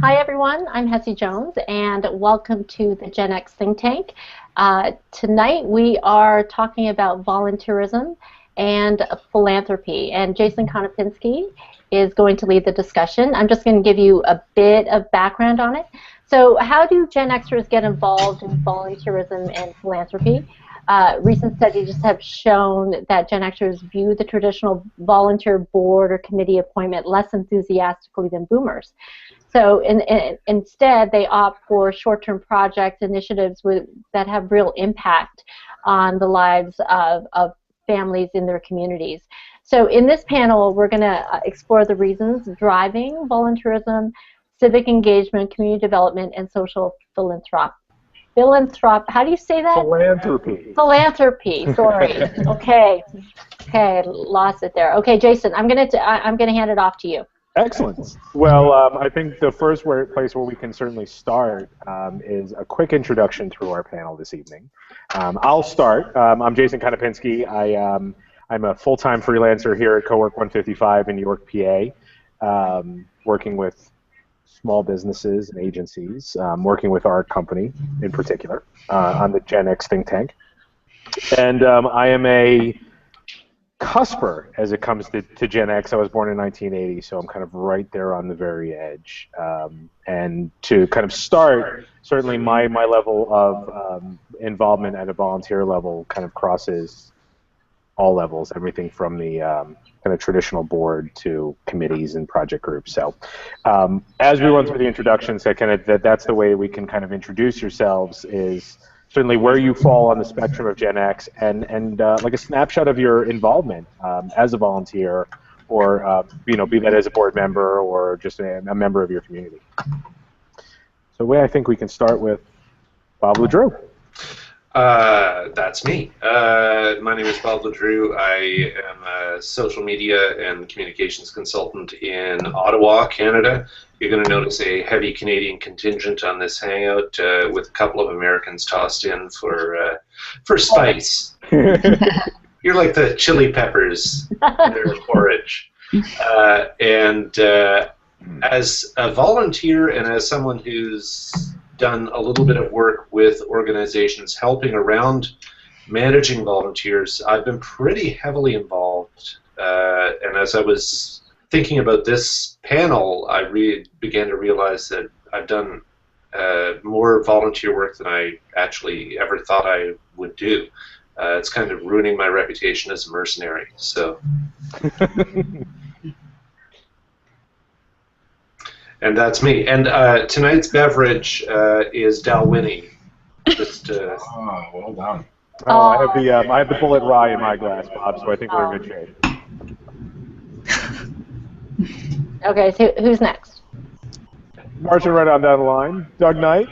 Hi everyone, I'm Heidi Jones and welcome to the GenX think tank. Tonight we are talking about volunteerism and philanthropy, and Jason Konopinski is going to lead the discussion. I'm just going to give you a bit of background on it. So how do Gen Xers get involved in volunteerism and philanthropy? Recent studies have shown that Gen Xers view the traditional volunteer board or committee appointment less enthusiastically than boomers. So instead, they opt for short-term projects, initiatives that have real impact on the lives of families in their communities. So in this panel, we're going to explore the reasons driving volunteerism, civic engagement, community development, and social philanthropy. How do you say that? Philanthropy. Philanthropy. Sorry. Okay. Lost it there. Okay, Jason, I'm gonna hand it off to you. Excellent. Well, I think the first place where we can certainly start is a quick introduction through our panel this evening. I'll start. I'm Jason Konopinski. I'm a full-time freelancer here at Cowork 155 in New York, PA, working with small businesses and agencies, working with our company in particular on the GenX think tank. And I am a cusper as it comes to Gen X. I was born in 1980, so I'm kind of right there on the very edge. And to kind of start, certainly my level of involvement at a volunteer level kind of crosses all levels, everything from the kind of traditional board to committees and project groups. So as we run through the introductions, that's the way we can kind of introduce yourselves, is certainly where you fall on the spectrum of Gen X, and like a snapshot of your involvement as a volunteer, or be that as a board member or just a member of your community. So the way I think we can start with Bob LeDrew. That's me. My name is Bob LeDrew. I am a social media and communications consultant in Ottawa, Canada. You're going to notice a heavy Canadian contingent on this hangout, with a couple of Americans tossed in for spice. You're like the chili peppers in their porridge. As a volunteer and as someone who's done a little bit of work with organizations helping around managing volunteers, I've been pretty heavily involved. And as I was thinking about this panel, I began to realize that I've done more volunteer work than I actually ever thought I would do. It's kind of ruining my reputation as a mercenary. So. And that's me. And tonight's beverage is Dalwhinnie. Oh, well done. Oh, I have the Bullet Rye in my glass, Bob, so I think we're in good shape. Okay, so who's next? Marching right on down the line. Doug Knight.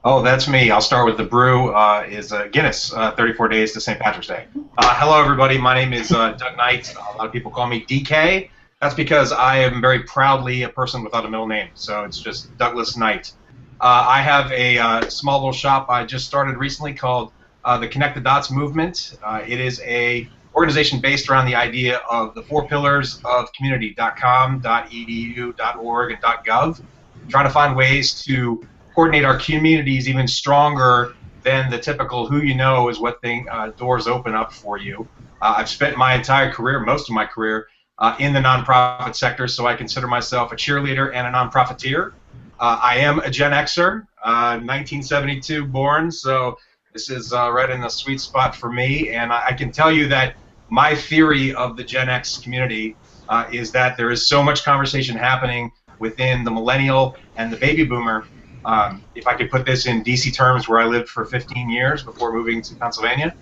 Oh, that's me. I'll start with the brew. Is Guinness, 34 Days to St. Patrick's Day. Hello, everybody. My name is Doug Knight. A lot of people call me DK. That's because I am very proudly a person without a middle name, so it's just Douglas Knight. I have a small little shop I just started recently called the Connect the Dots Movement. It is a organization based around the idea of the 4 pillars of community.com, .edu, .org, and .gov. Try to find ways to coordinate our communities even stronger than the typical who you know is what doors open up for you. I've spent my entire career, most of my career, in the nonprofit sector, so I consider myself a cheerleader and a nonprofiteer. I am a Gen Xer, 1972 born, so this is right in the sweet spot for me. And I can tell you that my theory of the Gen X community is that there is so much conversation happening within the millennial and the baby boomer. If I could put this in DC terms, where I lived for 15 years before moving to Pennsylvania,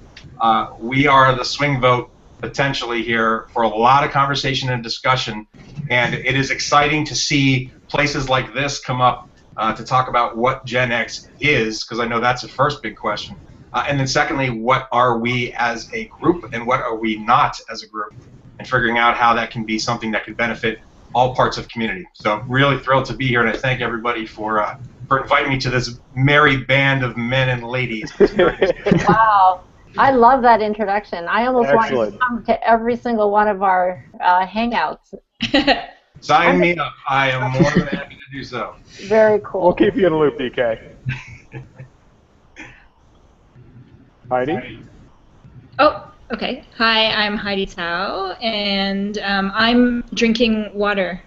we are the swing vote potentially here for a lot of conversation and discussion, and it is exciting to see places like this come up to talk about what Gen X is, because I know that's the first big question, and then secondly, what are we as a group and what are we not as a group, and figuring out how that can be something that could benefit all parts of community. So really thrilled to be here, and I thank everybody for inviting me to this merry band of men and ladies. Wow. I love that introduction. I almost want to come to every single one of our hangouts. Sign me up. I am more than happy to do so. Very cool. We'll keep you in the loop, DK. Heidi? Oh, okay. Hi, I'm Heidi Tau, and I'm drinking water.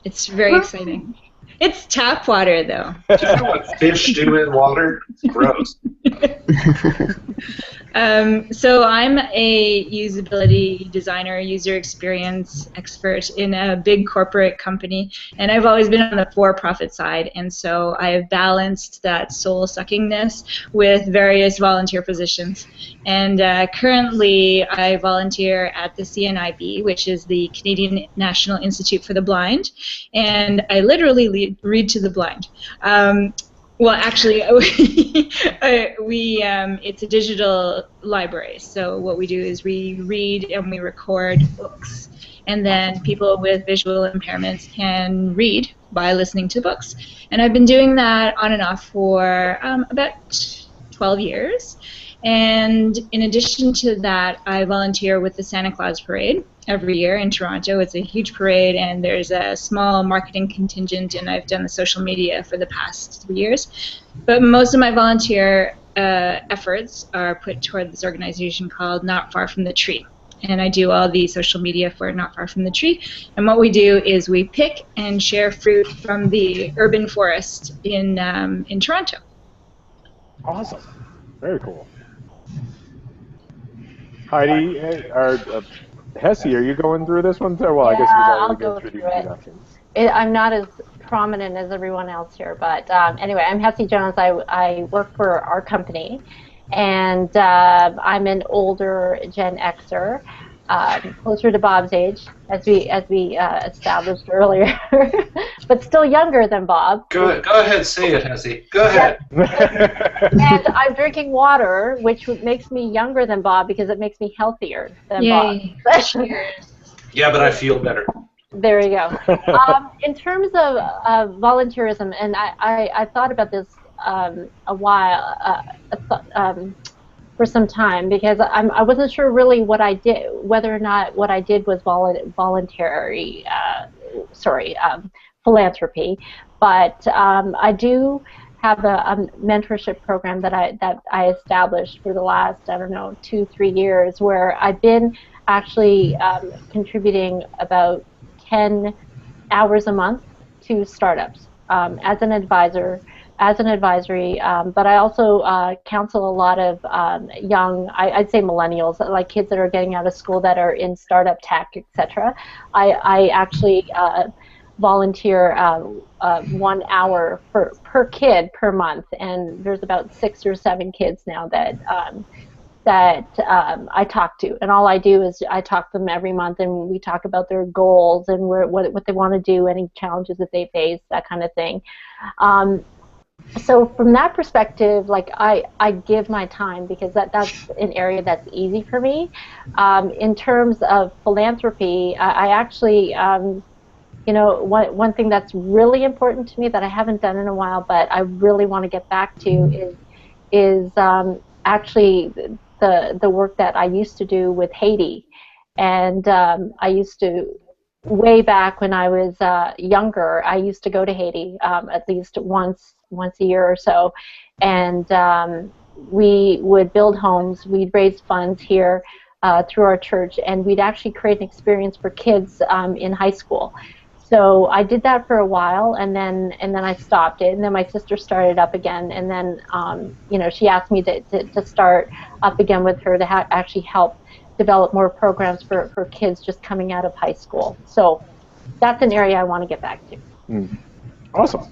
It's very exciting. It's tap water, though. Do you know what fish do in water? It's gross. So I'm a usability designer, user experience expert in a big corporate company, and I've always been on the for-profit side, and so I have balanced that soul-suckingness with various volunteer positions. And currently I volunteer at the CNIB, which is the Canadian National Institute for the Blind, and I literally read to the blind. Well, actually, it's a digital library. So what we do is we read and we record books, and then people with visual impairments can read by listening to books. And I've been doing that on and off for about 12 years. And in addition to that, I volunteer with the Santa Claus Parade every year in Toronto. It's a huge parade, and there's a small marketing contingent, and I've done the social media for the past 3 years. But most of my volunteer efforts are put toward this organization called Not Far From the Tree. And I do all the social media for Not Far From the Tree. And what we do is we pick and share fruit from the urban forest in Toronto. Awesome. Very cool. Heidi, Hesse, are you going through this one too? Well, I guess we've already been through the introductions. I'm not as prominent as everyone else here, but anyway, I'm Hesse Jones. I work for our company, and I'm an older Gen Xer, closer to Bob's age, as we established earlier, but still younger than Bob. Go ahead, say it, Hesse. Go ahead. And I'm drinking water, which makes me younger than Bob because it makes me healthier than Yay. Bob. Cheers. Yeah, but I feel better. There you go. In terms of volunteerism, and I thought about this a while, for some time, because I wasn't sure really what I did, whether or not what I did was voluntary, philanthropy. But I do have a mentorship program that I established for the last, 2-3 years, where I've been actually contributing about 10 hours a month to startups as an advisor, as an advisory, but I also counsel a lot of young, I'd say millennials, like kids that are getting out of school that are in startup tech, etc. I actually volunteer 1 hour per kid per month, and there's about 6 or 7 kids now that I talk to, and all I do is I talk to them every month, and we talk about their goals and what they want to do, any challenges that they face, that kind of thing. So from that perspective, like I give my time because that's an area that's easy for me. In terms of philanthropy, I actually, one thing that's really important to me that I haven't done in a while, but I really want to get back to is actually the work that I used to do with Haiti. And I used to, way back when I was younger, I used to go to Haiti at least once a year or so, and we would build homes, we'd raise funds here through our church, and we'd actually create an experience for kids in high school. So I did that for a while, and then I stopped it, and then my sister started up again, and then she asked me to start up again with her to actually help develop more programs for kids just coming out of high school. So that's an area I want to get back to. Awesome.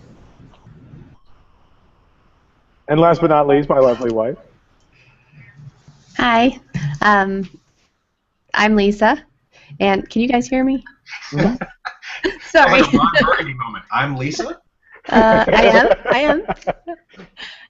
And last but not least, my lovely wife. Hi, I'm Lisa, and can you guys hear me? Sorry. Like a Ron Burgundy moment. I'm Lisa. I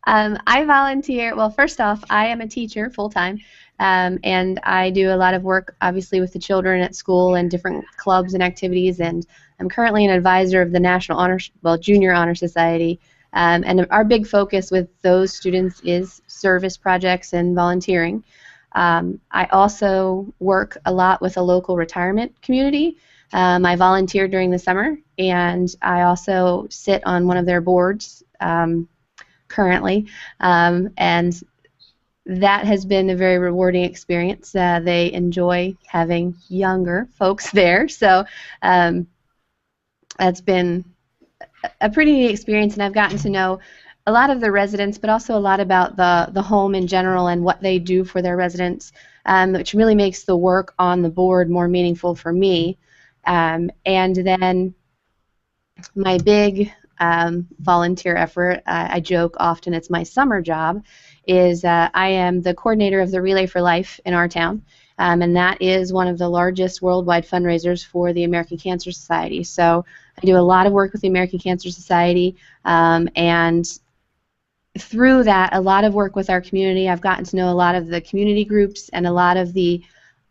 am. I volunteer. Well, first off, I am a teacher full-time, and I do a lot of work, obviously, with the children at school and different clubs and activities, and I'm currently an advisor of the Junior Honor Society. And our big focus with those students is service projects and volunteering. I also work a lot with a local retirement community I volunteer during the summer, and I also sit on one of their boards currently, and that has been a very rewarding experience. They enjoy having younger folks there, so that's been a pretty neat experience, and I've gotten to know a lot of the residents, but also a lot about the home in general and what they do for their residents, which really makes the work on the board more meaningful for me. And then my big volunteer effort, I joke often it's my summer job, is I am the coordinator of the Relay for Life in our town, and that is one of the largest worldwide fundraisers for the American Cancer Society. So I do a lot of work with the American Cancer Society, and through that, a lot of work with our community. I've gotten to know a lot of the community groups and a lot of the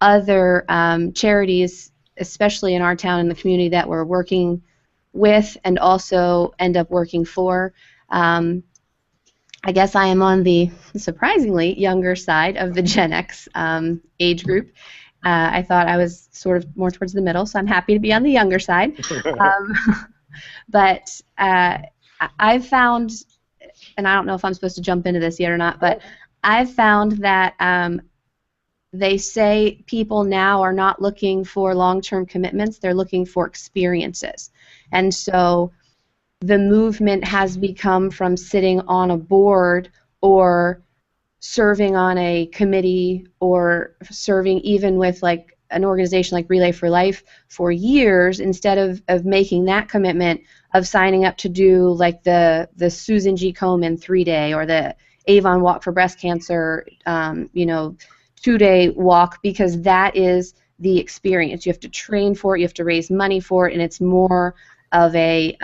other charities, especially in our town and the community that we're working with and also end up working for. I guess I am on the surprisingly younger side of the Gen X age group. I thought I was sort of more towards the middle, so I'm happy to be on the younger side. But I've found, and I don't know if I'm supposed to jump into this yet or not, but I've found that they say people now are not looking for long-term commitments, they're looking for experiences. And so the movement has become from sitting on a board or serving on a committee or serving even with like an organization like Relay for Life for years, instead of making that commitment of signing up to do like the Susan G. Komen 3-day or the Avon Walk for Breast Cancer, 2-day walk, because that is the experience. You have to train for it, you have to raise money for it, and it's more of a,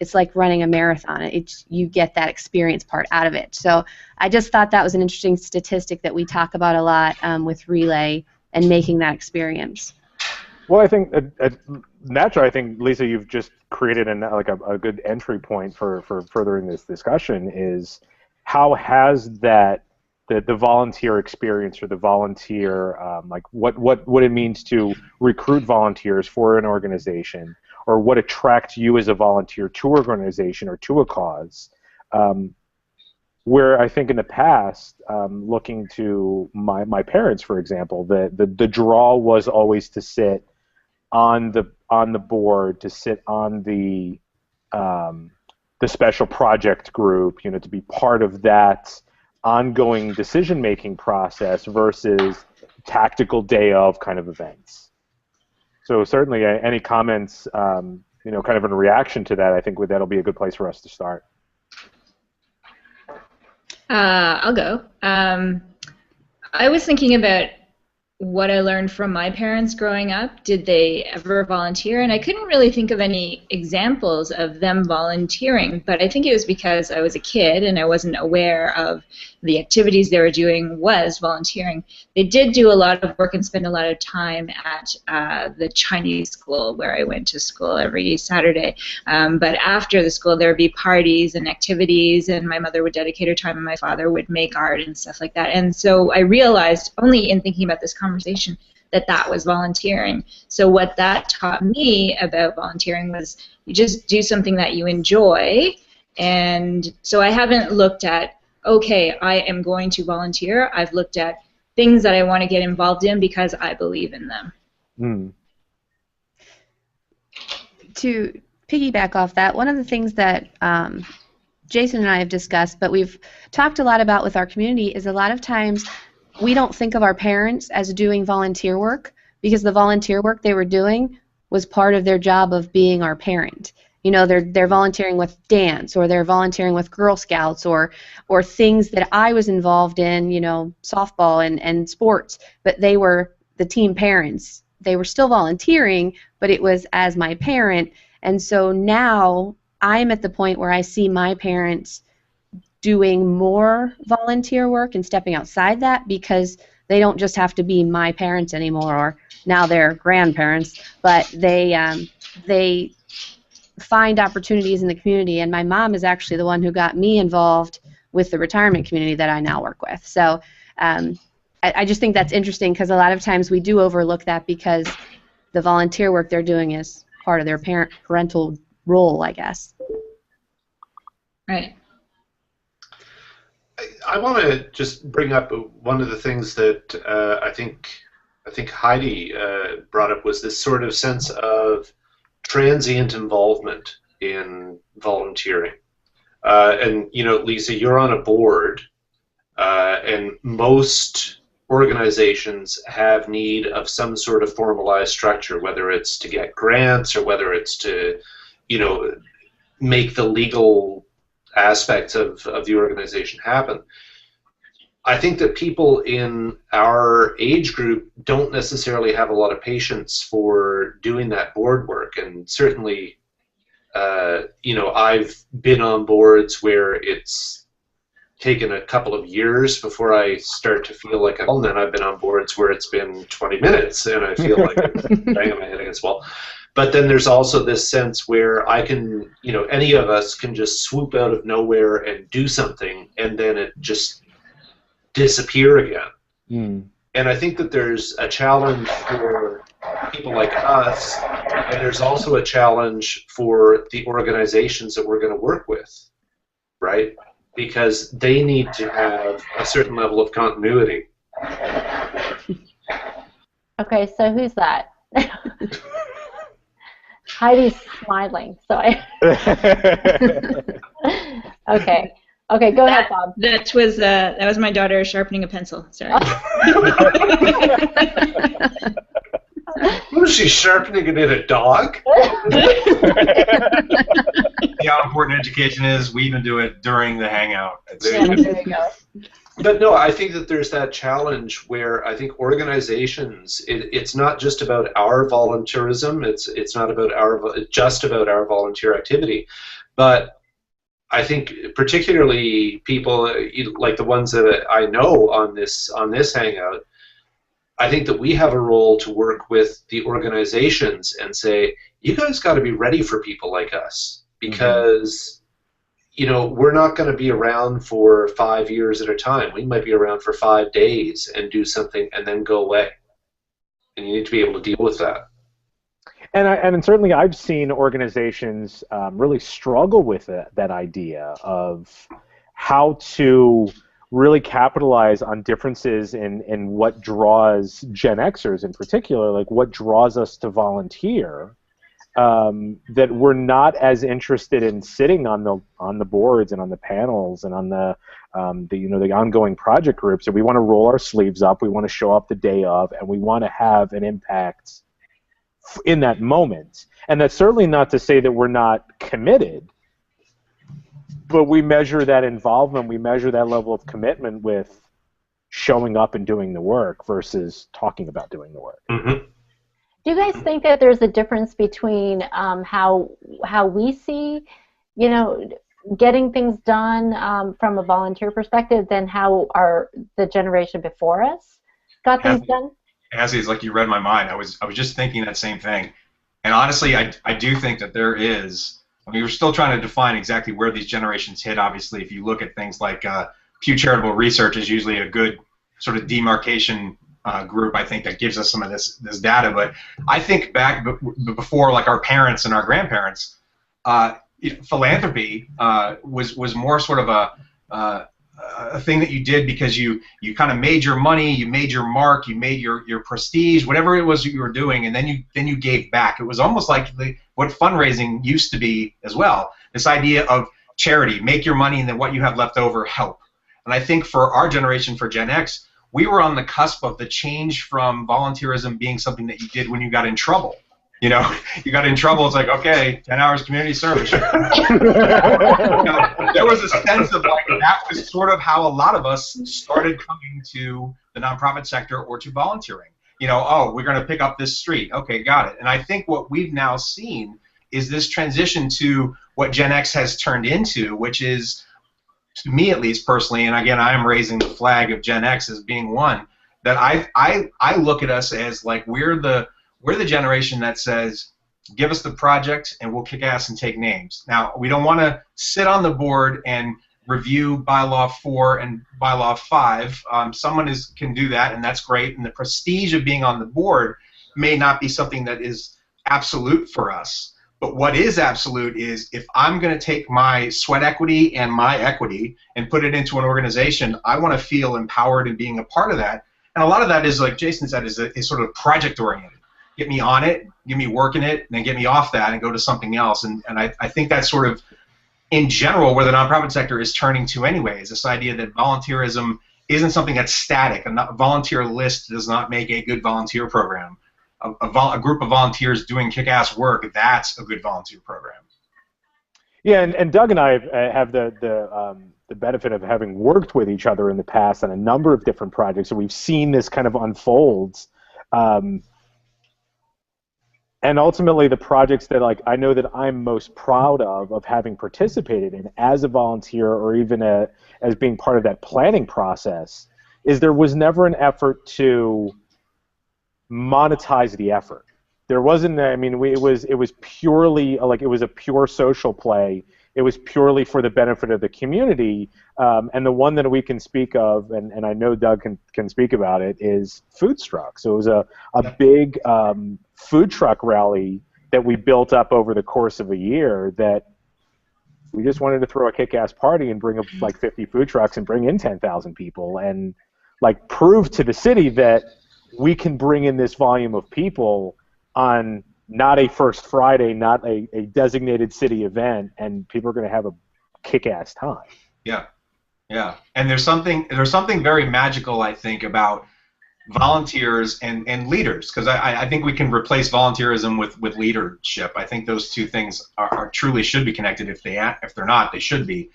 it's like running a marathon. You get that experience part out of it. So I just thought that was an interesting statistic that we talk about a lot with Relay and making that experience. Well, I think naturally, I think, Lisa, you've just created a good entry point for furthering this discussion. Is how has that the volunteer experience or the volunteer what it means to recruit volunteers for an organization, or what attracts you as a volunteer to an organization or to a cause, where I think in the past, looking to my parents, for example, the draw was always to sit on the board, to sit on the special project group, to be part of that ongoing decision-making process versus tactical day of kind of events. So certainly, any comments, kind of in reaction to that, I think that'll be a good place for us to start. I'll go. I was thinking about what I learned from my parents growing up. Did they ever volunteer? And I couldn't really think of any examples of them volunteering, but I think it was because I was a kid and I wasn't aware of the activities they were doing was volunteering. They did do a lot of work and spend a lot of time at the Chinese school where I went to school every Saturday. But after the school, there would be parties and activities, and my mother would dedicate her time and my father would make art and stuff like that. And so I realized, only in thinking about this conversation, that was volunteering. So what that taught me about volunteering was you just do something that you enjoy. And so I haven't looked at, okay, I am going to volunteer. I've looked at things that I want to get involved in because I believe in them. Mm. To piggyback off that, one of the things that Jason and I have discussed, but we've talked a lot about with our community, is a lot of times we don't think of our parents as doing volunteer work because the volunteer work they were doing was part of their job of being our parent. They're volunteering with dance, or they're volunteering with Girl Scouts, or things that I was involved in, softball and sports, but they were the team parents. They were still volunteering, but it was as my parent. And so now I'm at the point where I see my parents doing more volunteer work and stepping outside that, because they don't just have to be my parents anymore, or now they're grandparents, but they find opportunities in the community. And my mom is actually the one who got me involved with the retirement community that I now work with. So I just think that's interesting, because a lot of times we do overlook that because the volunteer work they're doing is part of their parental role, I guess. Right. I want to just bring up one of the things that I think Heidi brought up was this sort of sense of transient involvement in volunteering. And you know, Lisa, you're on a board, and most organizations have need of some sort of formalized structure, whether it's to get grants or whether it's to, you know, make the legal aspects of the organization happen. I think that people in our age group don't necessarily have a lot of patience for doing that board work, and certainly, you know, I've been on boards where it's taken a couple of years before I start to feel like I'm, and then I've been on boards where it's been 20 minutes and I feel like I'm banging my head against the wall. But then there's also this sense where I can, you know, any of us can just swoop out of nowhere and do something, and then it just disappear again. And I think that there's a challenge for people like us, and there's also a challenge for the organizations that we're going to work with, right? Because they need to have a certain level of continuity. Okay, so who's that? Heidi's smiling, so I... Okay. Okay, go ahead, Bob. That was my daughter sharpening a pencil. Sorry. Was she sharpening it at a dog? See how important education is. We even do it during the hangout. There you go. But no, I think that there's that challenge where I think organizations, it's not just about our volunteerism. It's not about just about our volunteer activity, but I think particularly people like the ones that I know on this hangout, I think that we have a role to work with the organizations and say, you guys got to be ready for people like us, because you know, we're not going to be around for 5 years at a time. We might be around for 5 days and do something and then go away. And you need to be able to deal with that. And certainly I've seen organizations really struggle with that idea of how to really capitalize on differences in what draws Gen Xers in particular, like what draws us to volunteer, that we're not as interested in sitting on the boards and on the panels and on the ongoing project groups. And we want to roll our sleeves up. We want to show up the day of, and we want to have an impact in that moment. And that's certainly not to say that we're not committed, but we measure that involvement, we measure that level of commitment with showing up and doing the work versus talking about doing the work. Mm-hmm. Do you guys think that there's a difference between how we see, you know, getting things done from a volunteer perspective than how the generation before us got things done? Cassie, it's like you read my mind. I was just thinking that same thing. And honestly, I do think that there is, I mean, we're still trying to define exactly where these generations hit. Obviously, if you look at things like Pew Charitable Research is usually a good sort of demarcation group, I think, that gives us some of this data. But I think back before, like our parents and our grandparents, philanthropy was more sort of a thing that you did because you kind of made your money, you made your mark, you made your prestige, whatever it was you were doing, and then you gave back. It was almost like what fundraising used to be as well. This idea of charity, make your money, and then what you have left over, help. And I think for our generation, for Gen X, we were on the cusp of the change from volunteerism being something that you did when you got in trouble. You know, you got in trouble, it's like, okay, 10 hours community service. There was a sense of like, that was sort of how a lot of us started coming to the nonprofit sector or to volunteering. You know, oh, we're going to pick up this street. Okay, got it. And I think what we've now seen is this transition to what Gen X has turned into, which is, to me at least personally, and again, I am raising the flag of Gen X as being one, that I look at us as like we're the generation that says, give us the project and we'll kick ass and take names. Now, we don't want to sit on the board and review bylaw 4 and bylaw 5. Someone can do that, and that's great. And the prestige of being on the board may not be something that is absolute for us. But what is absolute is if I'm going to take my sweat equity and my equity and put it into an organization, I want to feel empowered in being a part of that. And a lot of that is, like Jason said, is sort of project oriented. Get me on it, get me working it, and then get me off that and go to something else. And I think that's sort of, in general, where the nonprofit sector is turning to anyway, is this idea that volunteerism isn't something that's static. A volunteer list does not make a good volunteer program. A group of volunteers doing kick-ass work, that's a good volunteer program. Yeah, and Doug and I have the benefit of having worked with each other in the past on a number of different projects, so we've seen this kind of unfold. And ultimately, the projects that I know that I'm most proud of having participated in as a volunteer or even as being part of that planning process, is there was never an effort to monetize the effort. There wasn't. I mean, it was purely it was a pure social play. It was purely for the benefit of the community. And the one that we can speak of, and I know Doug can speak about it, is food trucks. So it was a big food truck rally that we built up over the course of a year. That we just wanted to throw a kick-ass party and bring up 50 food trucks and bring in 10,000 people and prove to the city that we can bring in this volume of people on not a First Friday, not a designated city event, and people are going to have a kick-ass time. Yeah, yeah. And there's something very magical, I think, about volunteers and leaders, because I think we can replace volunteerism with leadership. I think those two things are truly should be connected. If they're not, they should be.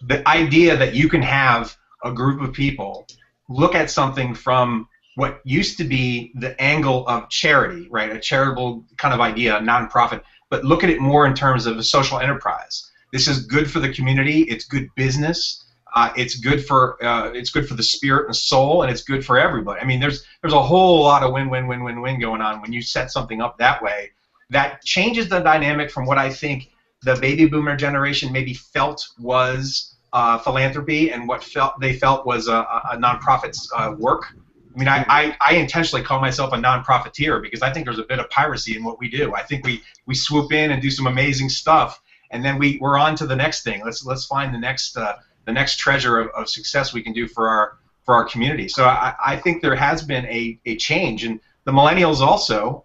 The idea that you can have a group of people look at something from what used to be the angle of charity, right? A charitable kind of idea, a nonprofit, but look at it more in terms of a social enterprise. This is good for the community. It's good business. It's good for the spirit and the soul, and it's good for everybody. I mean, there's a whole lot of win-win-win-win-win going on when you set something up that way. That changes the dynamic from what I think the baby boomer generation maybe felt was philanthropy and what they felt was a nonprofit's work. I mean, I intentionally call myself a non-profiteer because I think there's a bit of piracy in what we do. I think we swoop in and do some amazing stuff, and then we're on to the next thing. Let's find the next treasure of success we can do for our community. So I think there has been a change, and the millennials also.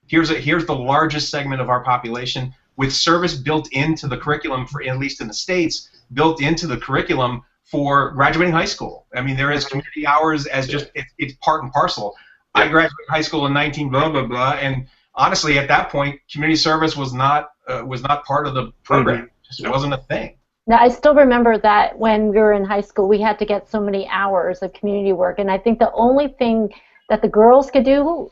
Here's the largest segment of our population with service built into the curriculum, for at least in the States, built into the curriculum for graduating high school. I mean, there is community hours as just it's part and parcel. I graduated high school in 19 blah blah blah, and honestly, at that point, community service was not part of the program. It just wasn't a thing. Now, I still remember that when we were in high school, we had to get so many hours of community work, and I think the only thing that the girls could do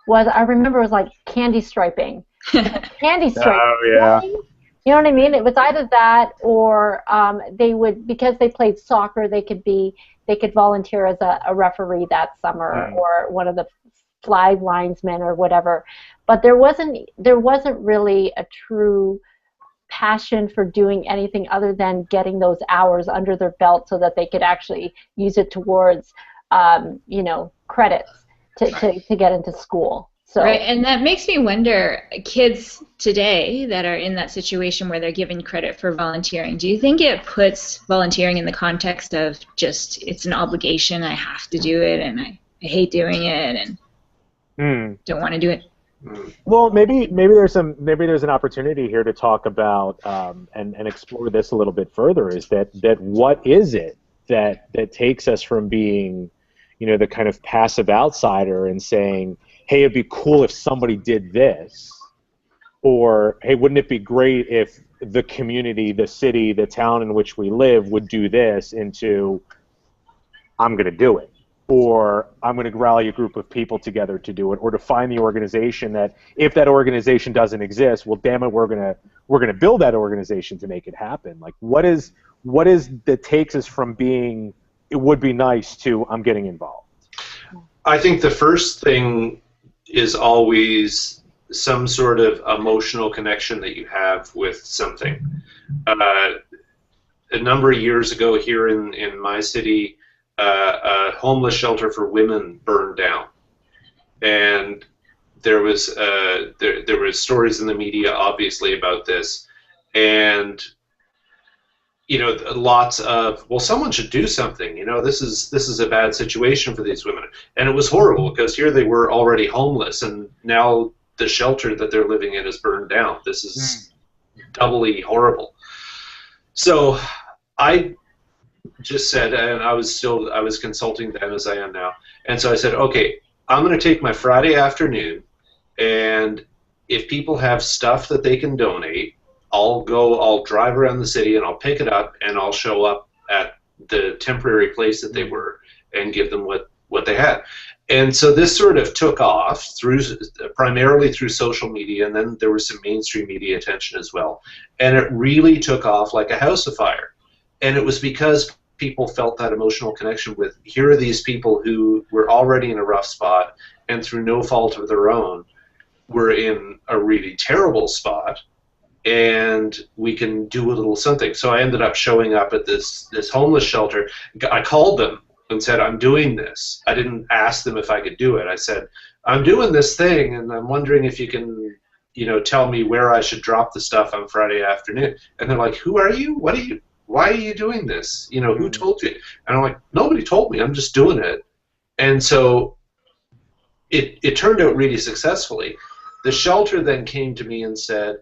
was like candy striping. Candy striping. Oh yeah. You know what I mean? It was either that or they would, because they played soccer, they could volunteer as a referee that summer or one of the flag linesmen or whatever. But there wasn't really a true passion for doing anything other than getting those hours under their belt so that they could actually use it towards credits to get into school. So. Right, and that makes me wonder, kids today that are in that situation where they're given credit for volunteering, do you think it puts volunteering in the context of just it's an obligation, I have to do it, and I hate doing it, and don't want to do it? Well, maybe there's an opportunity here to talk about and explore this a little bit further. Is that what is it that takes us from being, the kind of passive outsider and saying, hey, it'd be cool if somebody did this, or hey, wouldn't it be great if the community, the city, the town in which we live would do this, into I'm going to do it, or I'm going to rally a group of people together to do it, or to find the organization that, if that organization doesn't exist, well, damn it, we're going to build that organization to make it happen. Like, what is that takes us from being it would be nice to I'm getting involved? I think the first thing is always some sort of emotional connection that you have with something. A number of years ago here in my city, a homeless shelter for women burned down. And there were stories in the media, obviously, about this, and lots of, well, someone should do something. This is a bad situation for these women, and it was horrible because here they were already homeless, and now the shelter that they're living in is burned down. This is doubly horrible. So I just said, and I was consulting then as I am now, and so I said, okay, I'm going to take my Friday afternoon, and if people have stuff that they can donate, I'll drive around the city and I'll pick it up and I'll show up at the temporary place that they were and give them what they had. And so this sort of took off primarily through social media, and then there was some mainstream media attention as well. And it really took off like a house of fire. And it was because people felt that emotional connection with, here are these people who were already in a rough spot and through no fault of their own were in a really terrible spot, and we can do a little something. So I ended up showing up at this homeless shelter. I called them and said, I'm doing this. I didn't ask them if I could do it. I said, I'm doing this thing, and I'm wondering if you can, tell me where I should drop the stuff on Friday afternoon. And they're like, who are you? Why are you doing this? Who told you? And I'm like, nobody told me. I'm just doing it. And so it turned out really successfully. The shelter then came to me and said,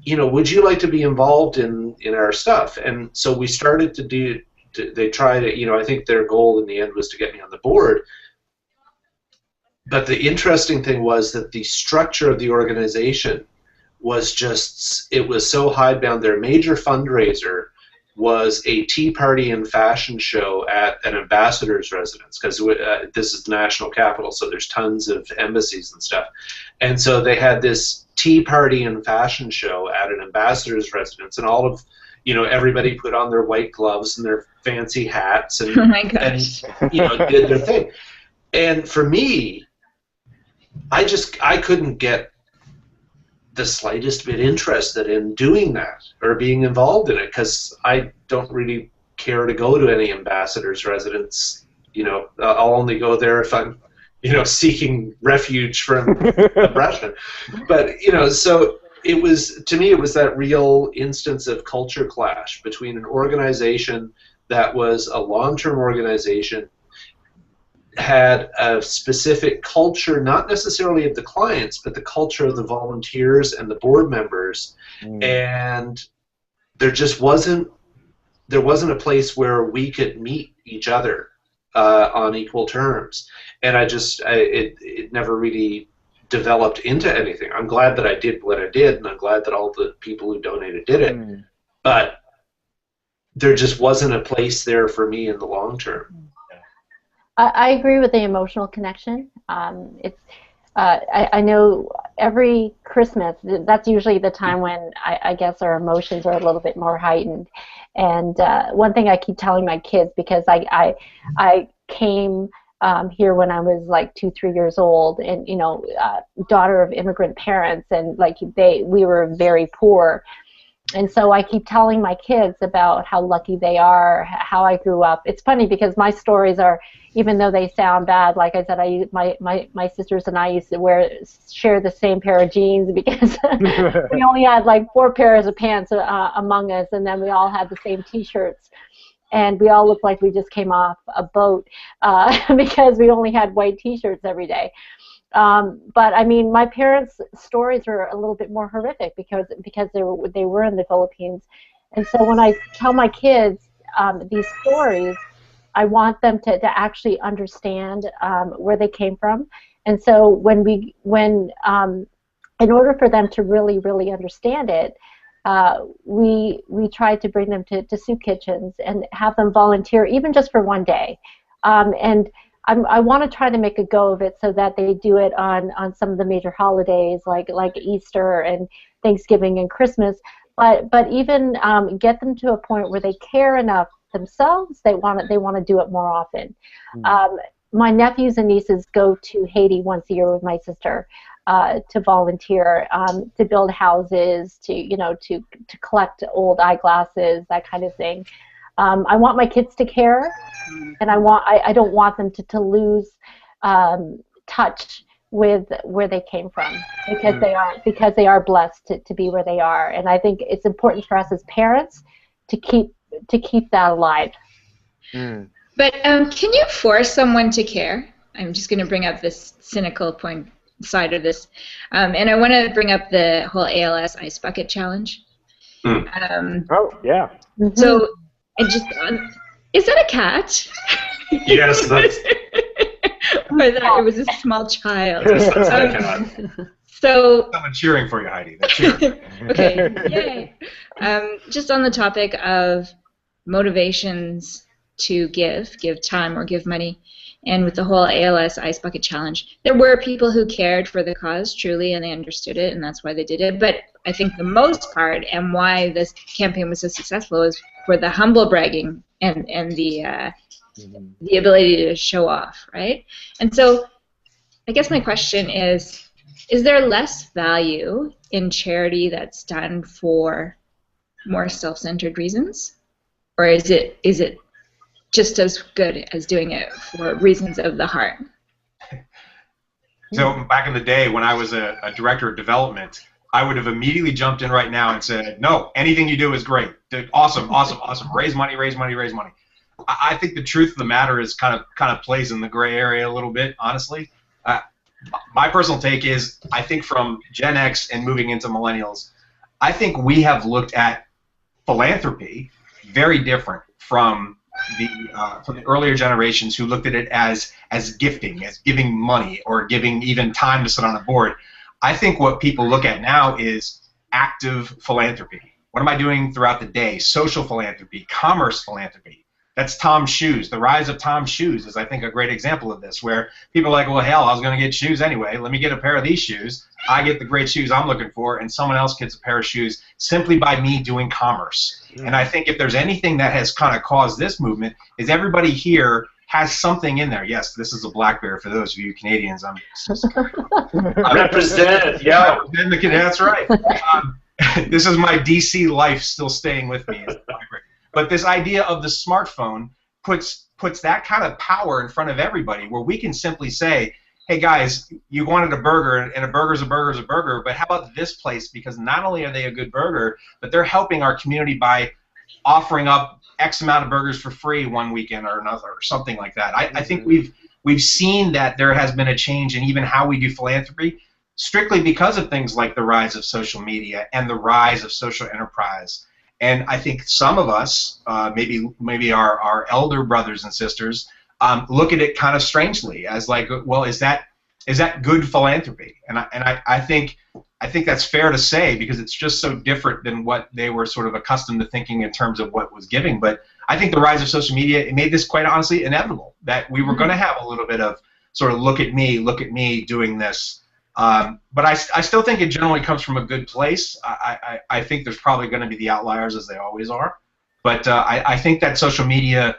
would you like to be involved in our stuff? And so we started to do, they tried it, I think their goal in the end was to get me on the board. But the interesting thing was that the structure of the organization was just, it was so hidebound. Their major fundraiser was a tea party and fashion show at an ambassador's residence, because this is the national capital, so there's tons of embassies and stuff. And so they had this tea party and fashion show at an ambassador's residence, and all of, everybody put on their white gloves and their fancy hats and, Oh my gosh. and did their thing. And for me, I couldn't get the slightest bit interested in doing that or being involved in it, because I don't really care to go to any ambassador's residence. I'll only go there if I'm, seeking refuge from oppression. But, so it was, to me, it was that real instance of culture clash between an organization that was a long-term organization, had a specific culture, not necessarily of the clients, but the culture of the volunteers and the board members, and there just wasn't a place where we could meet each other on equal terms, and it never really developed into anything. I'm glad that I did what I did, and I'm glad that all the people who donated did it, but there just wasn't a place there for me in the long term. I agree with the emotional connection. I know every Christmas, that's usually the time when I guess our emotions are a little bit more heightened. And one thing I keep telling my kids, because I came here when I was like 2-3 years old, and daughter of immigrant parents, and we were very poor. And so I keep telling my kids about how lucky they are, how I grew up. It's funny because my stories are, even though they sound bad, like I said, my sisters and I used to share the same pair of jeans, because we only had like 4 pairs of pants among us, and then we all had the same T-shirts. And we all looked like we just came off a boat because we only had white T-shirts every day. But I mean, my parents' stories were a little bit more horrific because they were in the Philippines, and so when I tell my kids these stories, I want them to actually understand where they came from. And so when in order for them to really understand it, we tried to bring them to soup kitchens and have them volunteer, even just for one day, and I want to try to make a go of it so that they do it on some of the major holidays like Easter and Thanksgiving and Christmas, but even get them to a point where they care enough themselves, they want to do it more often. My nephews and nieces go to Haiti once a year with my sister to volunteer, to build houses, to collect old eyeglasses, that kind of thing. I want my kids to care, and I don't want them to lose touch with where they came from, because they are blessed to be where they are. And I think it's important for us as parents to keep that alive. But can you force someone to care? I'm just going to bring up this cynical point side of this, and I want to bring up the whole ALS Ice Bucket Challenge. Oh yeah. So, is that a cat? Yes, that's. Or that it was a small child. Yes, that's a cat. So. Someone cheering for you, Heidi. They're cheering. Okay, yay. Just on the topic of motivations to give time or give money, and with the whole ALS Ice Bucket Challenge, there were people who cared for the cause truly, and they understood it, and that's why they did it. But I think the most part, and why this campaign was so successful, is for the humble bragging and the ability to show off, right? And so I guess my question is there less value in charity that's done for more self-centered reasons? Or is it just as good as doing it for reasons of the heart? So back in the day when I was a director of development, I would have immediately jumped in right now and said, no, anything you do is great. Awesome, awesome, awesome. Raise money, raise money, raise money. I think the truth of the matter is kind of plays in the gray area a little bit, honestly. My personal take is, I think from Gen X and moving into millennials, I think we have looked at philanthropy very different from the earlier generations who looked at it as gifting, as giving money or giving even time to sit on a board. I think what people look at now is active philanthropy. What am I doing throughout the day? Social philanthropy, commerce philanthropy. That's Tom's Shoes. The rise of Tom's Shoes is, I think, a great example of this, where people are like, well, hell, I was going to get shoes anyway. Let me get a pair of these shoes. I get the great shoes I'm looking for, and someone else gets a pair of shoes simply by me doing commerce. And I think if there's anything that has kind of caused this movement, is everybody here has something in there. Yes, this is a black bear for those of you Canadians. I'm Represent, yeah. That's right. This is my DC life still staying with me. But this idea of the smartphone puts that kind of power in front of everybody, where we can simply say, hey guys, you wanted a burger, and a burger's a burger's a burger, but how about this place? Because not only are they a good burger, but they're helping our community by offering up X amount of burgers for free one weekend or another, or something like that. I think we've seen that there has been a change in even how we do philanthropy, strictly because of things like the rise of social media and the rise of social enterprise. And I think some of us, maybe our elder brothers and sisters, look at it kind of strangely as like, well, is that good philanthropy? And I think that's fair to say, because it's just so different than what they were sort of accustomed to thinking in terms of what was giving. But I think the rise of social media, it made this quite honestly inevitable, that we were going to have a little bit of sort of look at me doing this. But I still think it generally comes from a good place. I think there's probably going to be the outliers, as they always are. But I think that social media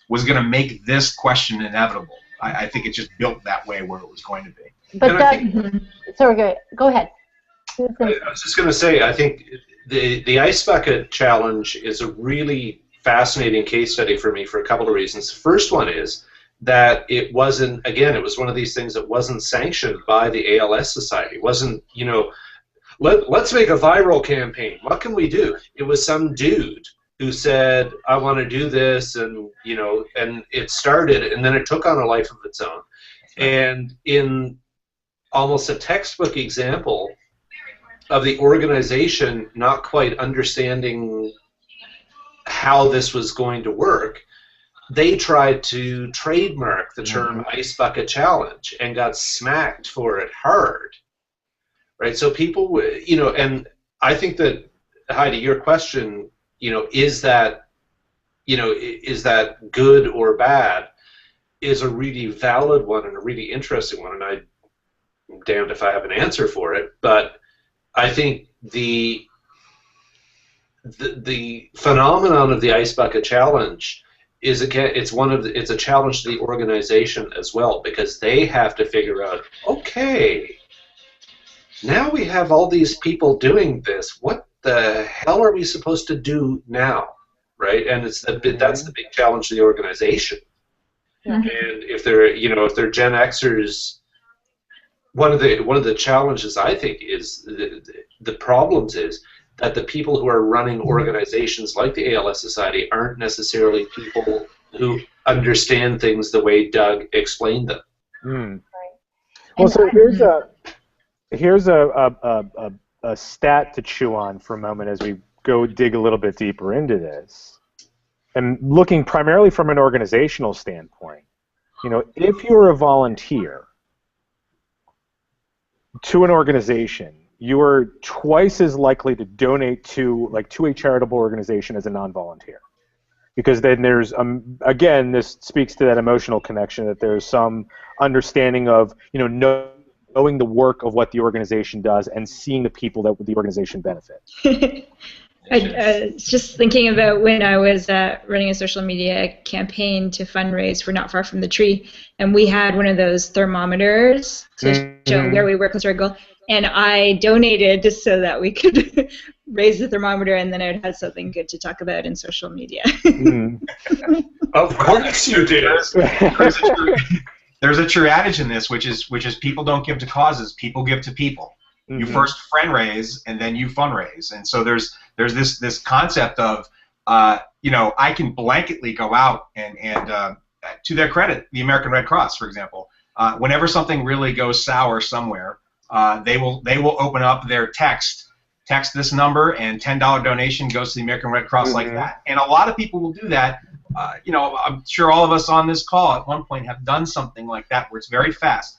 was going to make this question inevitable. I think it just built that way where it was going to be. But sorry, go ahead. I was just going to say, I think the Ice Bucket Challenge is a really fascinating case study for me for a couple of reasons. The first one is that it wasn't, again, it was one of these things that wasn't sanctioned by the ALS Society. It wasn't, you know, let's make a viral campaign. What can we do? It was some dude who said, I want to do this, and, you know, and it started, and then it took on a life of its own. And in almost a textbook example of the organization not quite understanding how this was going to work, they tried to trademark the term Ice Bucket Challenge and got smacked for it hard, right? So people, you know, and I think that, Heidi, your question, you know, is that good or bad, is a really valid one and a really interesting one, and I'm damned if I have an answer for it. But I think the phenomenon of the Ice Bucket Challenge is, again, it's a challenge to the organization as well, because they have to figure out, okay, now we have all these people doing this. What the hell are we supposed to do now, right? And that's the big challenge to the organization. And if they're, you know, if they're GenXers one of the challenges, I think, is the problems is that the people who are running organizations like the ALS Society aren't necessarily people who understand things the way Doug explained them. Mm. Well, so here's a stat to chew on for a moment as we go dig a little bit deeper into this, and looking primarily from an organizational standpoint. You know, if you're a volunteer to an organization, you are twice as likely to donate to a charitable organization as a non-volunteer, because then there's again, this speaks to that emotional connection, that there's some understanding of, you know, knowing the work of what the organization does and seeing the people that the organization benefit. I was just thinking about when I was running a social media campaign to fundraise for Not Far From the Tree, and we had one of those thermometers to show where we were closer to our goal, and I donated just so that we could raise the thermometer, and then I would have something good to talk about in social media. Of course you did. There's a true adage in this, which is people don't give to causes, people give to people. You first fundraise and then you fundraise, and so there's this concept of you know, I can blanketly go out and to their credit, the American Red Cross, for example, whenever something really goes sour somewhere, they will open up their text this number, and $10 donation goes to the American Red Cross like that. And a lot of people will do that. You know, I'm sure all of us on this call at one point have done something like that where it's very fast.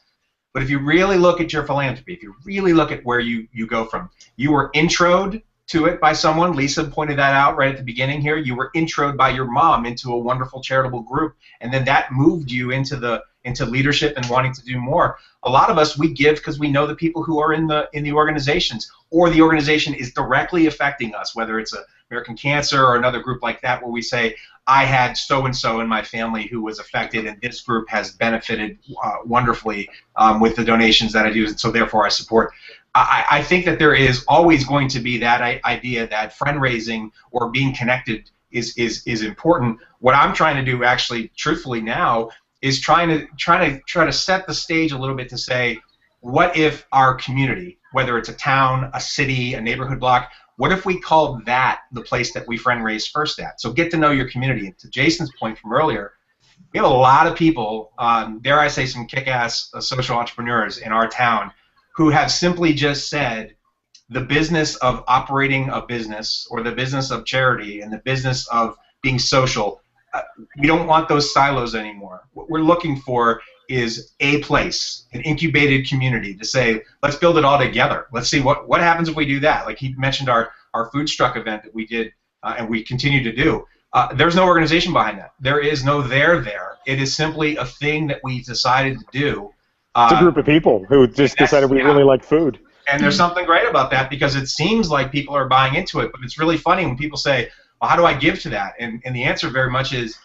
But if you really look at your philanthropy, if you really look at where you go from, you were introed to it by someone. Lisa pointed that out right at the beginning here. You were introed by your mom into a wonderful charitable group, and then that moved you into leadership and wanting to do more. A lot of us, we give because we know the people who are in the organizations, or the organization is directly affecting us, whether it's American Cancer or another group like that, where we say, I had so-and-so in my family who was affected, and this group has benefited wonderfully with the donations that I do, and so therefore I support. I think that there is always going to be that idea that fundraising or being connected is important. What I'm trying to do, actually, truthfully now, is try to set the stage a little bit to say, what if our community, whether it's a town, a city, a neighborhood block, what if we called that the place that we fundraise first at? So get to know your community. And to Jason's point from earlier, we have a lot of people, dare I say some kick-ass social entrepreneurs in our town, who have simply just said the business of operating a business, or the business of charity, and the business of being social, we don't want those silos anymore. What we're looking for is a place, an incubated community, to say, let's build it all together. Let's see what happens if we do that. Like he mentioned our food truck event that we did and we continue to do. There's no organization behind that. There is no there. It is simply a thing that we decided to do. It's a group of people who just decided we really like food. And there's something great about that, because it seems like people are buying into it, but it's really funny when people say, well, how do I give to that? And the answer very much is,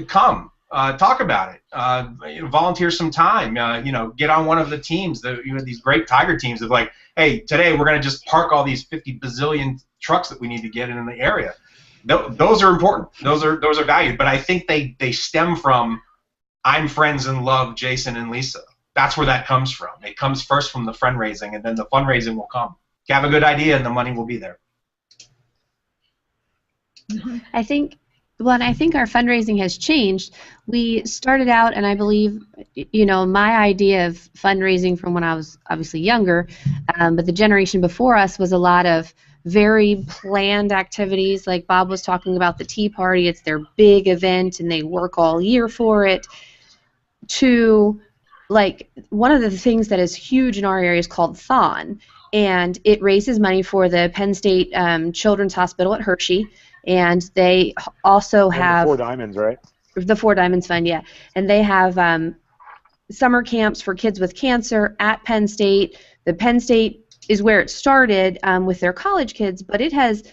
come. Talk about it. Volunteer some time. Get on one of the teams. These great Tiger teams of like, hey, today we're going to just park all these 50 bazillion trucks that we need to get in the area. Those are important. Those are valued. But I think they stem from, I'm friends and love Jason and Lisa. That's where that comes from. It comes first from the fundraising, and then the fundraising will come. You have a good idea, and the money will be there. I think our fundraising has changed. We started out, and I believe, my idea of fundraising from when I was obviously younger, but the generation before us was a lot of very planned activities. Like Bob was talking about the Tea Party, it's their big event, and they work all year for it. To, like, one of the things that is huge in our area is called Thon, and it raises money for the Penn State Children's Hospital at Hershey. And they also have the Four Diamonds, right? The Four Diamonds Fund, yeah. And they have summer camps for kids with cancer at Penn State. The Penn State is where it started with their college kids, but it has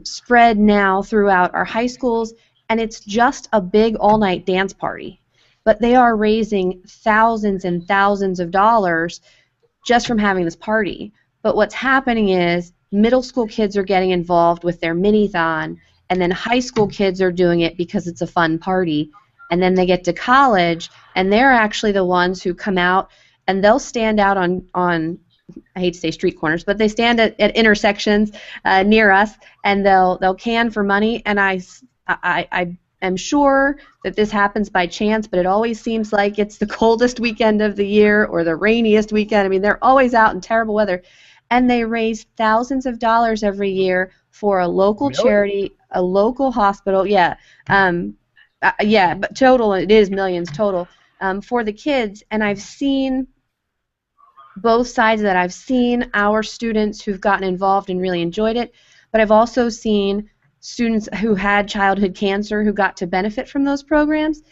spread now throughout our high schools, and it's just a big all-night dance party. But they are raising thousands and thousands of dollars just from having this party. But what's happening is middle school kids are getting involved with their mini-thon, and then high school kids are doing it because it's a fun party, and then they get to college, and they're actually the ones who come out and they'll stand out on I hate to say street corners, but they stand at intersections near us, and they'll can for money. And I am sure that this happens by chance, but it always seems like it's the coldest weekend of the year or the rainiest weekend. I mean, they're always out in terrible weather, and they raise thousands of dollars every year for a local charity, a local hospital. Yeah, but total it is millions total for the kids. And I've seen both sides of that. I've seen our students who've gotten involved and really enjoyed it, but I've also seen students who had childhood cancer who got to benefit from those programs.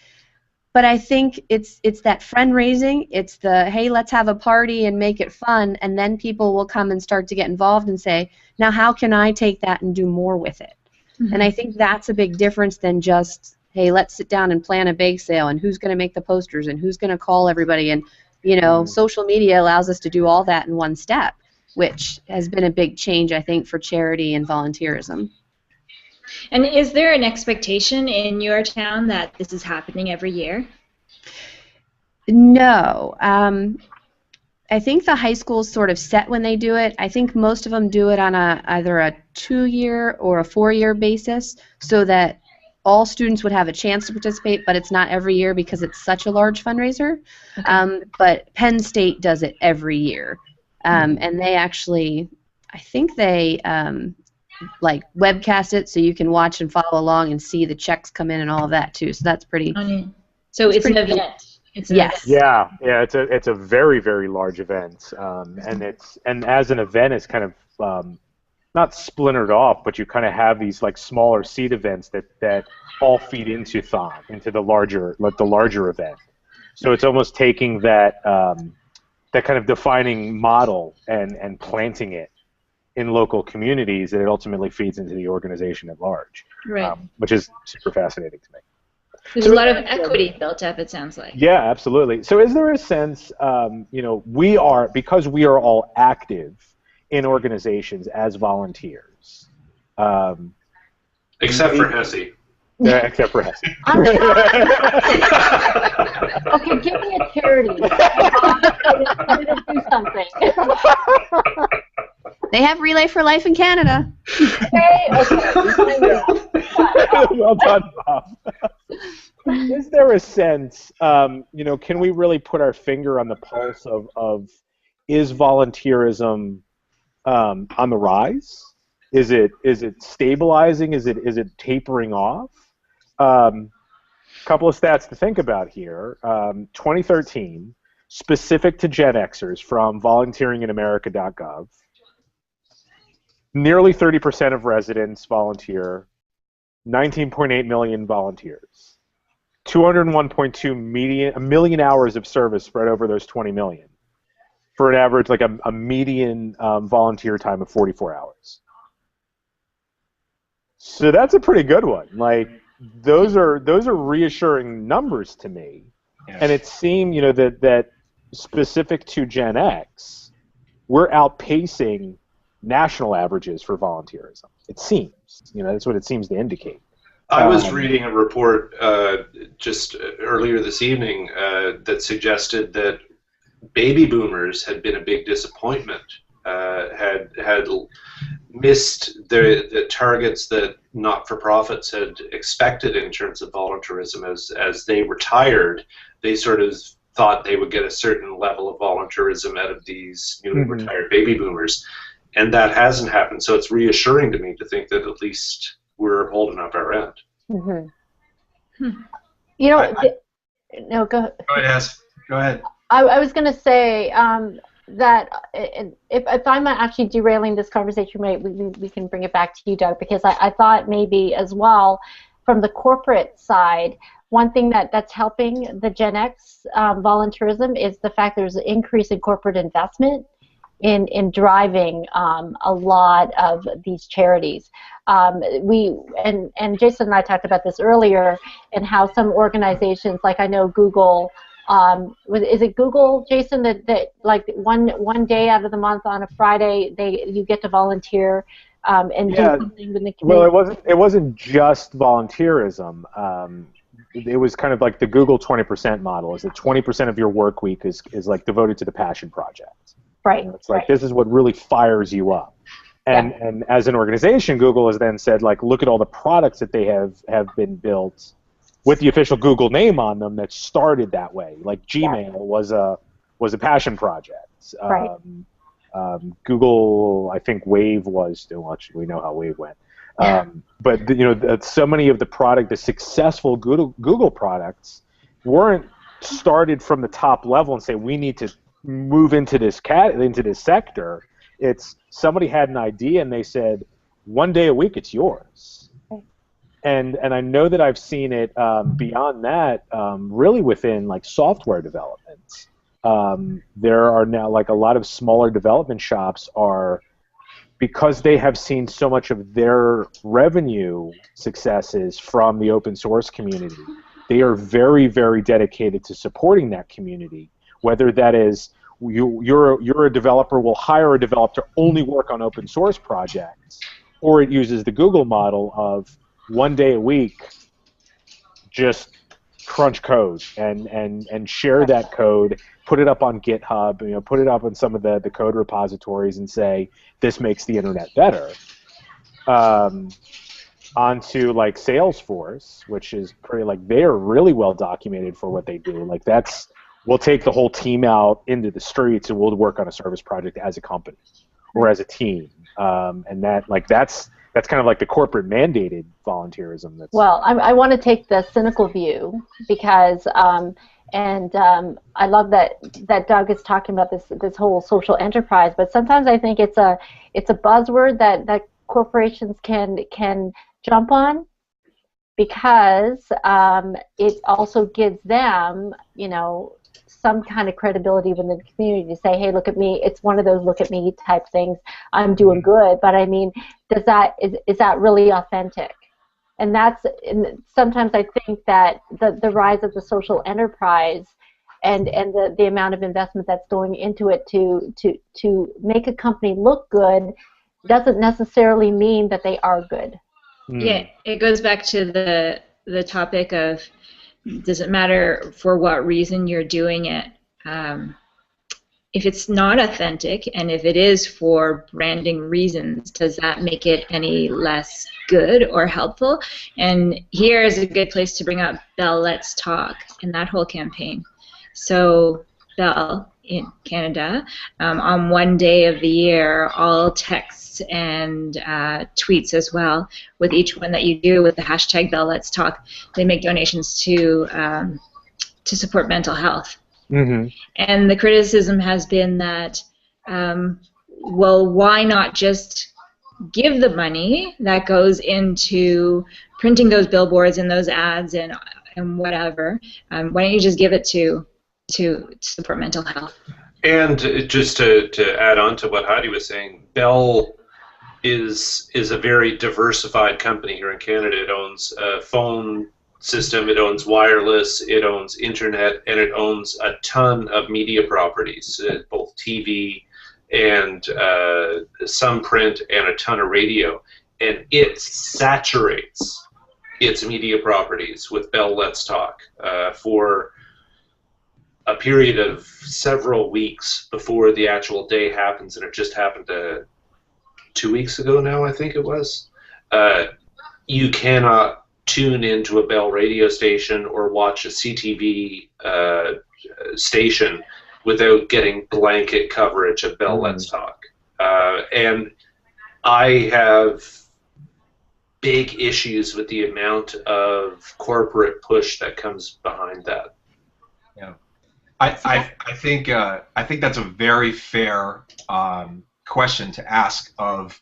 But I think it's that friend raising, it's the, hey, let's have a party and make it fun, and then people will come and start to get involved and say, now how can I take that and do more with it? Mm-hmm. And I think that's a big difference than just, hey, let's sit down and plan a bake sale, and who's going to make the posters, and who's going to call everybody, and social media allows us to do all that in one step, which has been a big change, I think, for charity and volunteerism. And is there an expectation in your town that this is happening every year? No. I think the high schools sort of set when they do it. I think most of them do it on either a 2-year or a 4-year basis, so that all students would have a chance to participate, but it's not every year because it's such a large fundraiser. Okay. But Penn State does it every year. And they actually, I think they like webcast it so you can watch and follow along and see the checks come in and all of that too. So that's pretty. So it's an event. Yes. Yeah. It's a very, very large event, and as an event, it's kind of not splintered off, but you kind of have these like smaller seed events that all feed into the larger event. So it's almost taking that that kind of defining model and planting it in local communities, and it ultimately feeds into the organization at large, right? Which is super fascinating to me. There's a lot of equity built up, it sounds like. Yeah, absolutely. So is there a sense, because we are all active in organizations as volunteers. Except for Hesse. Yeah, except for Hesse. Okay, give me a charity. I'm going to do something. They have Relay for Life in Canada. Okay. Well done, Bob. Is there a sense, can we really put our finger on the pulse of is volunteerism on the rise? Is it stabilizing? Is it tapering off? Couple of stats to think about here. 2013, specific to GenXers from volunteeringinamerica.gov, nearly 30% of residents volunteer, 19.8 million volunteers, 201.2 million hours of service spread over those 20 million, for an average, like a median volunteer time of 44 hours. So that's a pretty good one. Like, those are reassuring numbers to me. Yes. And it seemed, that specific to Gen X, we're outpacing national averages for volunteerism. It seems, that's what it seems to indicate. I was reading a report just earlier this evening that suggested that baby boomers had been a big disappointment, had missed the targets that not-for-profits had expected in terms of volunteerism. As they retired, they sort of thought they would get a certain level of volunteerism out of these newly retired baby boomers, and that hasn't happened. So it's reassuring to me to think that at least we're holding up our end. Mm-hmm. No, go ahead. Go ahead. I was going to say that if I'm actually derailing this conversation, we can bring it back to you, Doug, because I thought maybe as well from the corporate side, one thing that's helping the Gen X volunteerism is the fact there's an increase in corporate investment in driving a lot of these charities. And Jason and I talked about this earlier, and how some organizations, like I know Google, is it Google, Jason, that like one day out of the month on a Friday you get to volunteer and do something with the community? Well, it wasn't just volunteerism. it was kind of like the Google 20% model, is that 20% of your work week is like devoted to the passion project. Right. It's like this is what really fires you up. And as an organization, Google has then said, like, look at all the products that they have been built with the official Google name on them that started that way. Like Gmail was a passion project. Right. Google, I think Wave was. Actually, we know how Wave went. But so many of the successful Google products weren't started from the top level and say we need to move into this sector. It's somebody had an idea and they said, one day a week it's yours. And I know that I've seen it beyond that, really within like software development. There are now like a lot of smaller development shops are, because they have seen so much of their revenue successes from the open source community, they are very, very dedicated to supporting that community, whether that is you're a developer, will hire a developer to only work on open source projects, or it uses the Google model of one day a week, just crunch code and share that code, put it up on GitHub, put it up on some of the code repositories and say, this makes the internet better. Onto like Salesforce, which is pretty, like, they are really well documented for what they do. Like we'll take the whole team out into the streets and we'll work on a service project as a company or as a team. And that's kind of like the corporate mandated volunteerism. Well, I want to take the cynical view because, I love that Doug is talking about this whole social enterprise. But sometimes I think it's a buzzword that corporations can jump on because it also gives them, some kind of credibility within the community to say, hey, look at me. It's one of those look at me type things. I'm doing good. But I mean, is that really authentic? And sometimes I think that the rise of the social enterprise and the amount of investment that's going into it to make a company look good doesn't necessarily mean that they are good. Yeah, it goes back to the topic of, does it matter for what reason you're doing it? If it's not authentic, and if it is for branding reasons, does that make it any less good or helpful? And here is a good place to bring up BellLetsTalk and that whole campaign. So Bell in Canada, on one day of the year, all texts and tweets as well, with each one that you do with the hashtag BellLetsTalk, they make donations to support mental health. Mm-hmm. And the criticism has been that, well, why not just give the money that goes into printing those billboards and those ads and whatever? Why don't you just give it to support mental health? And just to add on to what Heidi was saying, Bell is a very diversified company here in Canada. It owns a phone system, it owns wireless, it owns internet, and it owns a ton of media properties, both TV and some print and a ton of radio. And it saturates its media properties with BellLetsTalk for a period of several weeks before the actual day happens, and it just happened 2 weeks ago now, I think it was. You cannot tune into a Bell radio station or watch a CTV station without getting blanket coverage of BellLetsTalk. And I have big issues with the amount of corporate push that comes behind that. Yeah. I think that's a very fair question to ask of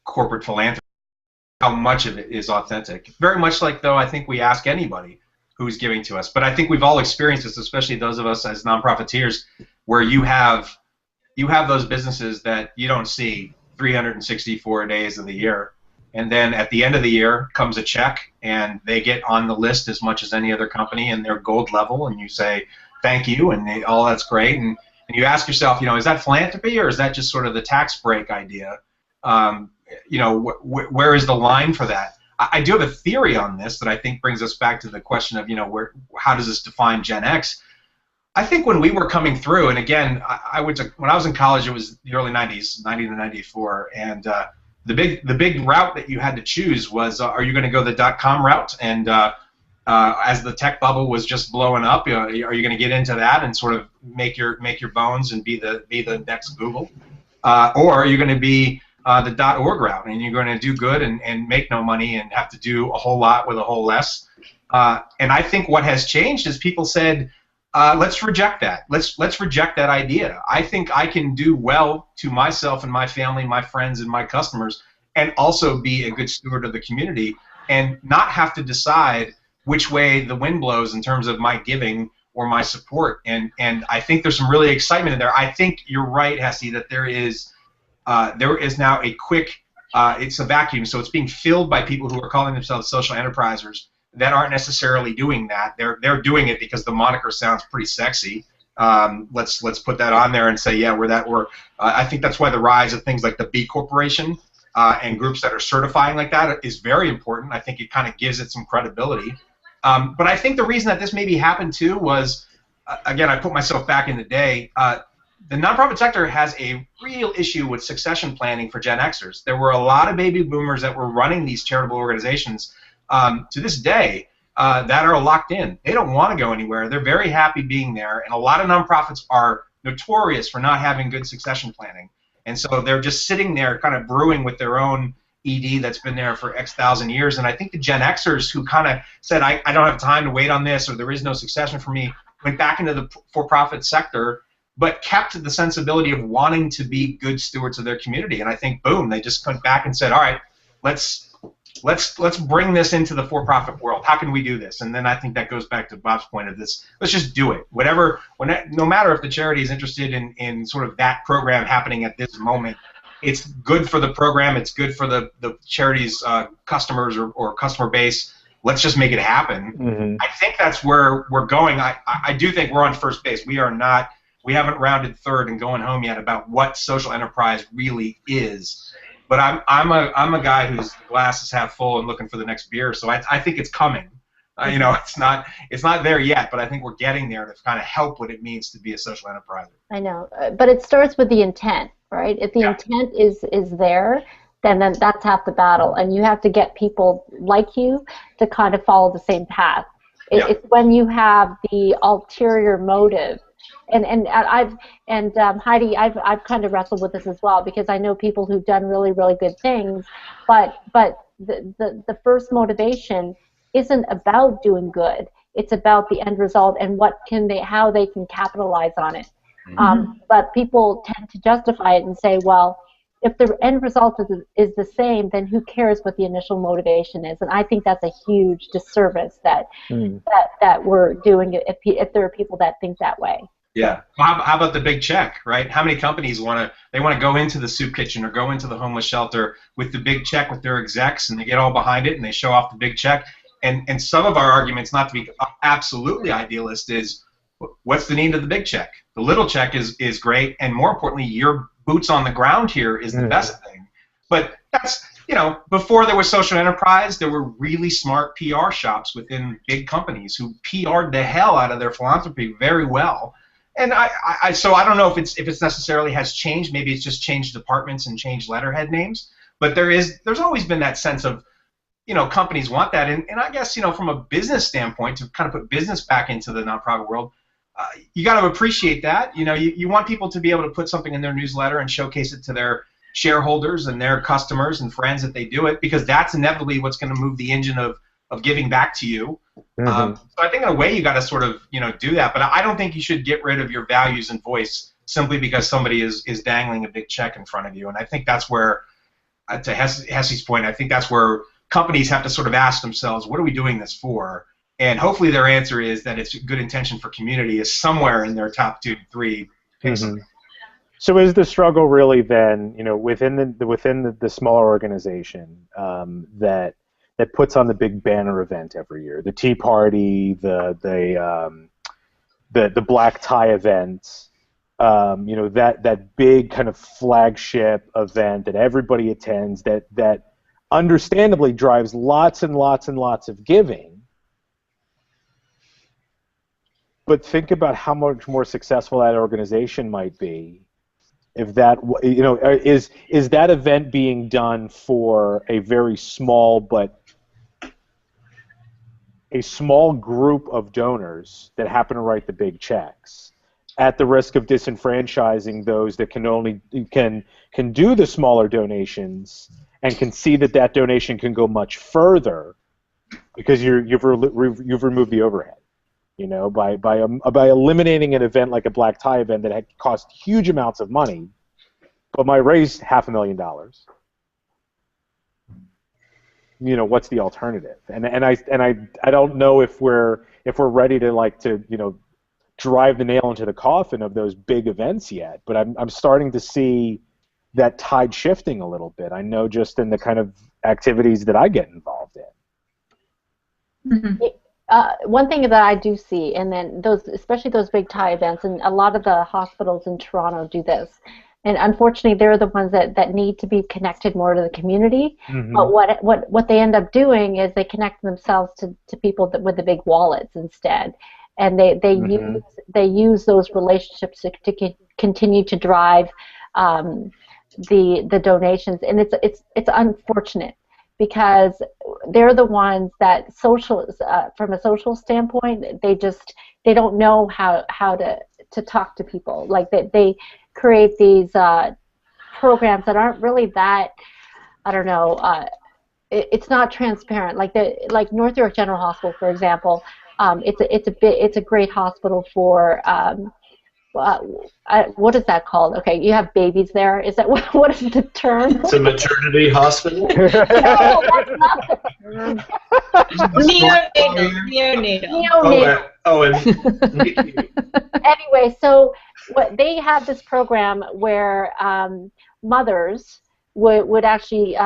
corporate philanthropy. How much of it is authentic? Very much like, though, I think we ask anybody who's giving to us. But I think we've all experienced this, especially those of us as non-profiteers, where you have those businesses that you don't see 364 days of the year, and then at the end of the year comes a check, and they get on the list as much as any other company, and they're gold level, and you say thank you, and all that's great, and you ask yourself, is that philanthropy, or is that just sort of the tax break idea? Where is the line for that? I do have a theory on this that I think brings us back to the question of, how does this define Gen X? I think when we were coming through, and again, when I was in college, it was the early 90s, 90 to 94, and the big route that you had to choose was, are you going to go the .com route? And as the tech bubble was just blowing up, are you going to get into that and sort of make your bones and be the next Google, or are you going to be the .org route, and you're going to do good and make no money and have to do a whole lot with a whole less? And I think what has changed is people said, let's reject that. Let's reject that idea. I think I can do well to myself and my family, my friends, and my customers, and also be a good steward of the community, and not have to decide which way the wind blows in terms of my giving or my support. And I think there's some really excitement in there. I think you're right, Hesse, that there is now a quick, it's a vacuum, so it's being filled by people who are calling themselves social enterprisers that aren't necessarily doing that. They're doing it because the moniker sounds pretty sexy. Let's put that on there and say, yeah, we're that. I think that's why the rise of things like the B Corporation and groups that are certifying like that is very important. I think it kind of gives it some credibility. But I think the reason that this maybe happened too was, again, I put myself back in the day. The nonprofit sector has a real issue with succession planning for Gen Xers. There were a lot of baby boomers that were running these charitable organizations to this day that are locked in. They don't want to go anywhere. They're very happy being there, and a lot of nonprofits are notorious for not having good succession planning. And so they're just sitting there kind of brewing with their own ED that's been there for X thousand years. And I think the Gen Xers who kind of said, I don't have time to wait on this, or there is no succession for me, went back into the for-profit sector, but kept the sensibility of wanting to be good stewards of their community. And I think, boom, they just went back and said, all right, let's bring this into the for-profit world. How can we do this? And then I think that goes back to Bob's point of this. Let's just do it. No matter if the charity is interested in sort of that program happening at this moment, it's good for the program. It's good for the charity's customers or customer base. Let's just make it happen. Mm-hmm. I think that's where we're going. I do think we're on first base. We haven't rounded third and going home yet about what social enterprise really is. But I'm a guy whose glass is half full and looking for the next beer. So I think it's coming. It's not there yet, but I think we're getting there to kind of help what it means to be a social enterprise. I know, but it starts with the intent, right? If the intent is there, then that's half the battle, and you have to get people like you to kind of follow the same path. It's when you have the ulterior motive. And Heidi, I've kind of wrestled with this as well, because I know people who've done really, really good things, but the first motivation isn't about doing good. It's about the end result and how they can capitalize on it. Mm-hmm. But people tend to justify it and say, well, if the end result is the same, then who cares what the initial motivation is? And I think that's a huge disservice that we're doing if there are people that think that way. Yeah. How about the big check, right? How many companies want to go into the soup kitchen or go into the homeless shelter with the big check with their execs, and they get all behind it and they show off the big check? And some of our arguments, not to be absolutely idealist, is what's the need of the big check? The little check is great, and more importantly, your boots on the ground here is the best thing. But that's, before there was social enterprise, there were really smart PR shops within big companies who PR'd the hell out of their philanthropy very well. And so I don't know if it's necessarily has changed. Maybe it's just changed departments and changed letterhead names. But there's always been that sense of, companies want that. And I guess, from a business standpoint, to kind of put business back into the nonprofit world, you got to appreciate that. You want people to be able to put something in their newsletter and showcase it to their shareholders and their customers and friends that they do it, because that's inevitably what's going to move the engine of giving back to you. So I think in a way you got to sort of do that, but I don't think you should get rid of your values and voice simply because somebody is dangling a big check in front of you. And I think that's where, to Hesse's point, I think that's where companies have to sort of ask themselves, what are we doing this for? And hopefully their answer is that it's a good intention for community is somewhere in their top 2, 3 picks. Mm-hmm. So is the struggle really then, within the smaller organization that puts on the big banner event every year, the Tea Party, the black tie event, that big kind of flagship event that everybody attends, that understandably drives lots and lots and lots of giving. But think about how much more successful that organization might be if that, is that event being done for a very small a small group of donors that happen to write the big checks, at the risk of disenfranchising those that can do the smaller donations and can see that donation can go much further because you've removed the overhead. By eliminating an event like a black tie event that had cost huge amounts of money, but might raise $500,000. What's the alternative? And I don't know if we're ready to drive the nail into the coffin of those big events yet. But I'm starting to see that tide shifting a little bit. I know just in the kind of activities that I get involved in. Mm-hmm. One thing that I do see, and then especially those big tie events, and a lot of the hospitals in Toronto do this. And unfortunately, they're the ones that need to be connected more to the community. Mm-hmm. But what they end up doing is they connect themselves to people with the big wallets instead, and they use those relationships to continue to drive the donations. And it's unfortunate because they're the ones that from a social standpoint, they don't know how to talk to people. Like they create these programs that aren't really that, I don't know, it's not transparent. Like North York General Hospital, for example, it's a great hospital for what is that called? Okay, you have babies there. Is that what is the term? It's a maternity hospital. No, that's not the term. Neonatal. Anyway, so they have this program where mothers would actually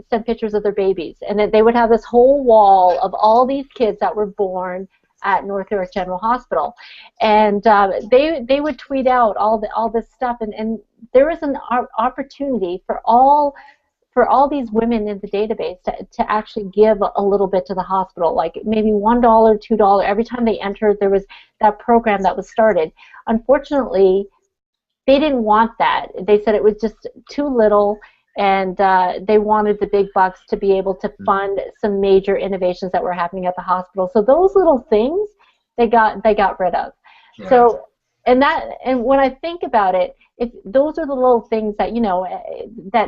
send pictures of their babies, and then they would have this whole wall of all these kids that were born at North York General Hospital, and they would tweet out all this stuff, and there is an opportunity for all these women in the database to actually give a little bit to the hospital, like maybe $1, $2 every time they entered. There was that program that was started. Unfortunately, they didn't want that. They said it was just too little, and they wanted the big bucks to be able to fund some major innovations that were happening at the hospital. So those little things they got rid of. Right. So and when I think about it, if those are the little things that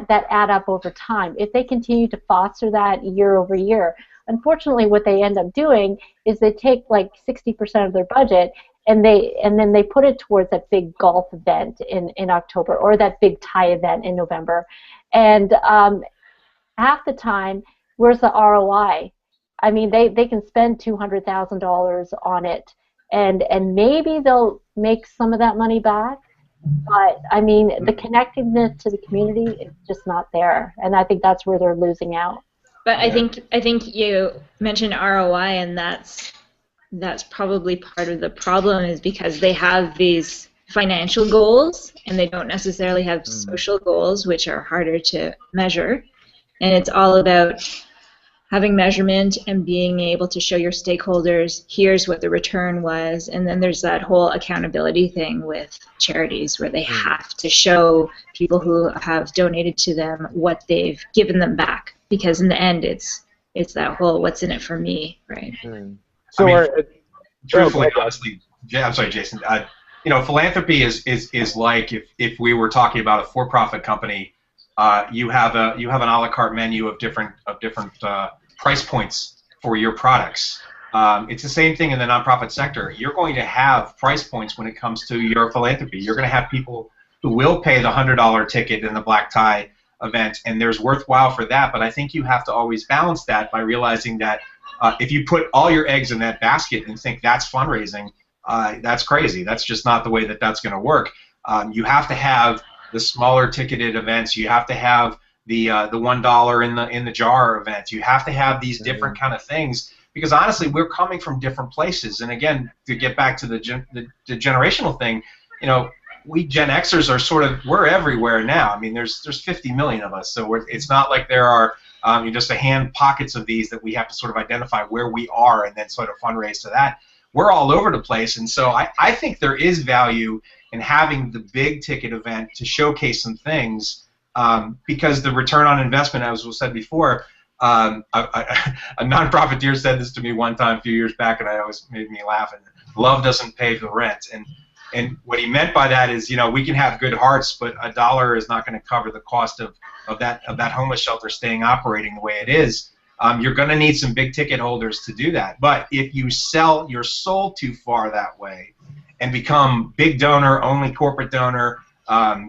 that add up over time, if they continue to foster that year over year, unfortunately what they end up doing is they take like 60% of their budget and then they put it towards that big golf event in October, or that big tie event in November. And half the time, where's the ROI? I mean, they can spend $200,000 on it, and maybe they'll make some of that money back. But I mean, the connectedness to the community is just not there, and I think that's where they're losing out. But I think you mentioned ROI, and that's probably part of the problem, is because they have these financial goals and they don't necessarily have social goals, which are harder to measure. And it's all about having measurement and being able to show your stakeholders, here's what the return was. And then there's that whole accountability thing with charities where they have to show people who have donated to them what they've given them back, because in the end it's that whole what's in it for me, right? So truthfully, honestly, I'm sorry, Jason. Philanthropy is like if we were talking about a for-profit company, you have an a la carte menu of different price points for your products. It's the same thing in the nonprofit sector. You're going to have price points when it comes to your philanthropy. You're going to have people who will pay the $100 ticket in the black tie event, and there's worthwhile for that. But I think you have to always balance that by realizing that if you put all your eggs in that basket and think that's fundraising, that's crazy. That's just not the way that's going to work. You have to have the smaller ticketed events. You have to have the $1 in the jar events. You have to have these different kind of things, because honestly, we're coming from different places. And again, to get back to the generational thing, we GenXers we're everywhere now. I mean, there's 50 million of us, so it's not like there are Just a hand pockets of these that we have to sort of identify where we are and then sort of fundraise to that. We're all over the place, and so I think there is value in having the big ticket event to showcase some things, because the return on investment, as was said before, a non-profiteer said this to me one time a few years back, and it always made me laugh. And love doesn't pay for the rent, and what he meant by that is, we can have good hearts, but $1 is not going to cover the cost of that homeless shelter staying operating the way it is. You're going to need some big ticket holders to do that. But if you sell your soul too far that way and become big donor, only corporate donor,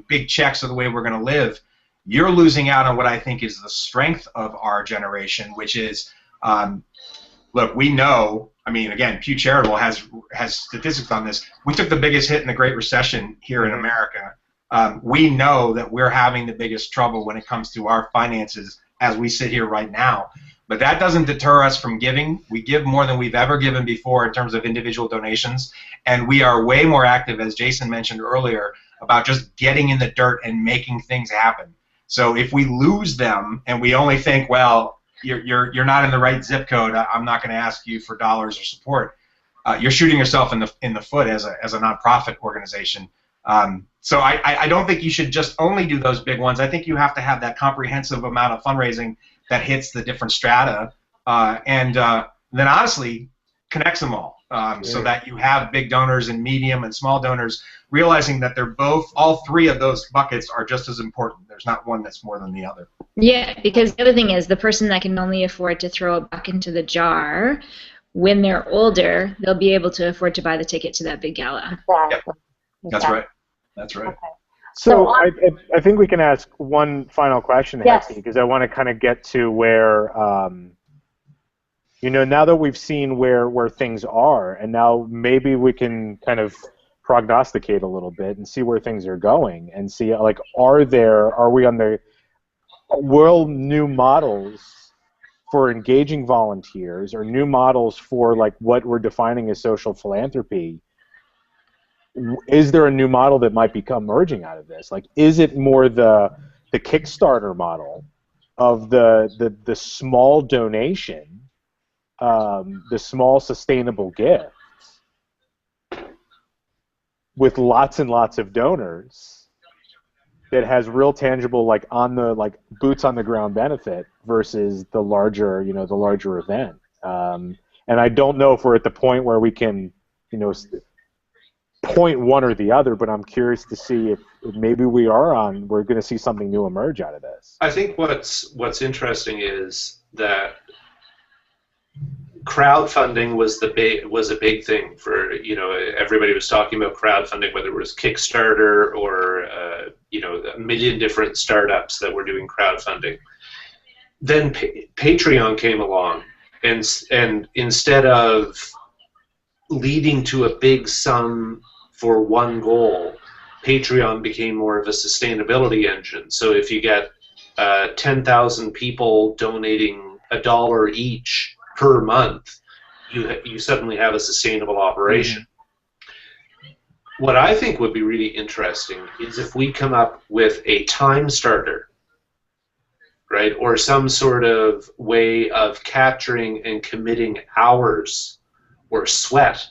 big checks are the way we're going to live, you're losing out on what I think is the strength of our generation, which is, look, we know, again, Pew Charitable has statistics on this. We took the biggest hit in the Great Recession here in America. We know that we're having the biggest trouble when it comes to our finances as we sit here right now. But that doesn't deter us from giving. We give more than we've ever given before in terms of individual donations, and we are way more active, as Jason mentioned earlier, about just getting in the dirt and making things happen. So if we lose them and we only think, well, you're not in the right zip code, I'm not going to ask you for dollars or support, you're shooting yourself in the foot as a nonprofit organization. So I don't think you should just only do those big ones. I think you have to have that comprehensive amount of fundraising that hits the different strata, and then honestly connects them all, so that you have big donors and medium and small donors, realizing that all three of those buckets are just as important. There's not one that's more than the other. Yeah, because the other thing is the person that can only afford to throw it back into the jar, when they're older, they'll be able to afford to buy the ticket to that big gala. Exactly. Yep. That's right. That's right. Okay. So I think we can ask one final question, yes, because I want to kind of get to where, now that we've seen where things are, and now maybe we can kind of prognosticate a little bit and see where things are going, and see, like, will new models for engaging volunteers, or new models for, like, what we're defining as social philanthropy? Is there a new model that might become emerging out of this? Like, is it more the Kickstarter model of the small donation, the small sustainable gift with lots and lots of donors that has real tangible, like, boots on the ground benefit, versus the larger event? And I don't know if we're at the point where we can, point one or the other, but I'm curious to see if maybe we're going to see something new emerge out of this. I think what's interesting is that crowdfunding was a big thing for, everybody was talking about crowdfunding, whether it was Kickstarter or a million different startups that were doing crowdfunding. Then Patreon came along, and instead of leading to a big sum for one goal, Patreon became more of a sustainability engine. So if you get 10,000 people donating $1 each per month, you suddenly have a sustainable operation. Mm-hmm. What I think would be really interesting is if we come up with a time starter, right, or some sort of way of capturing and committing hours or sweat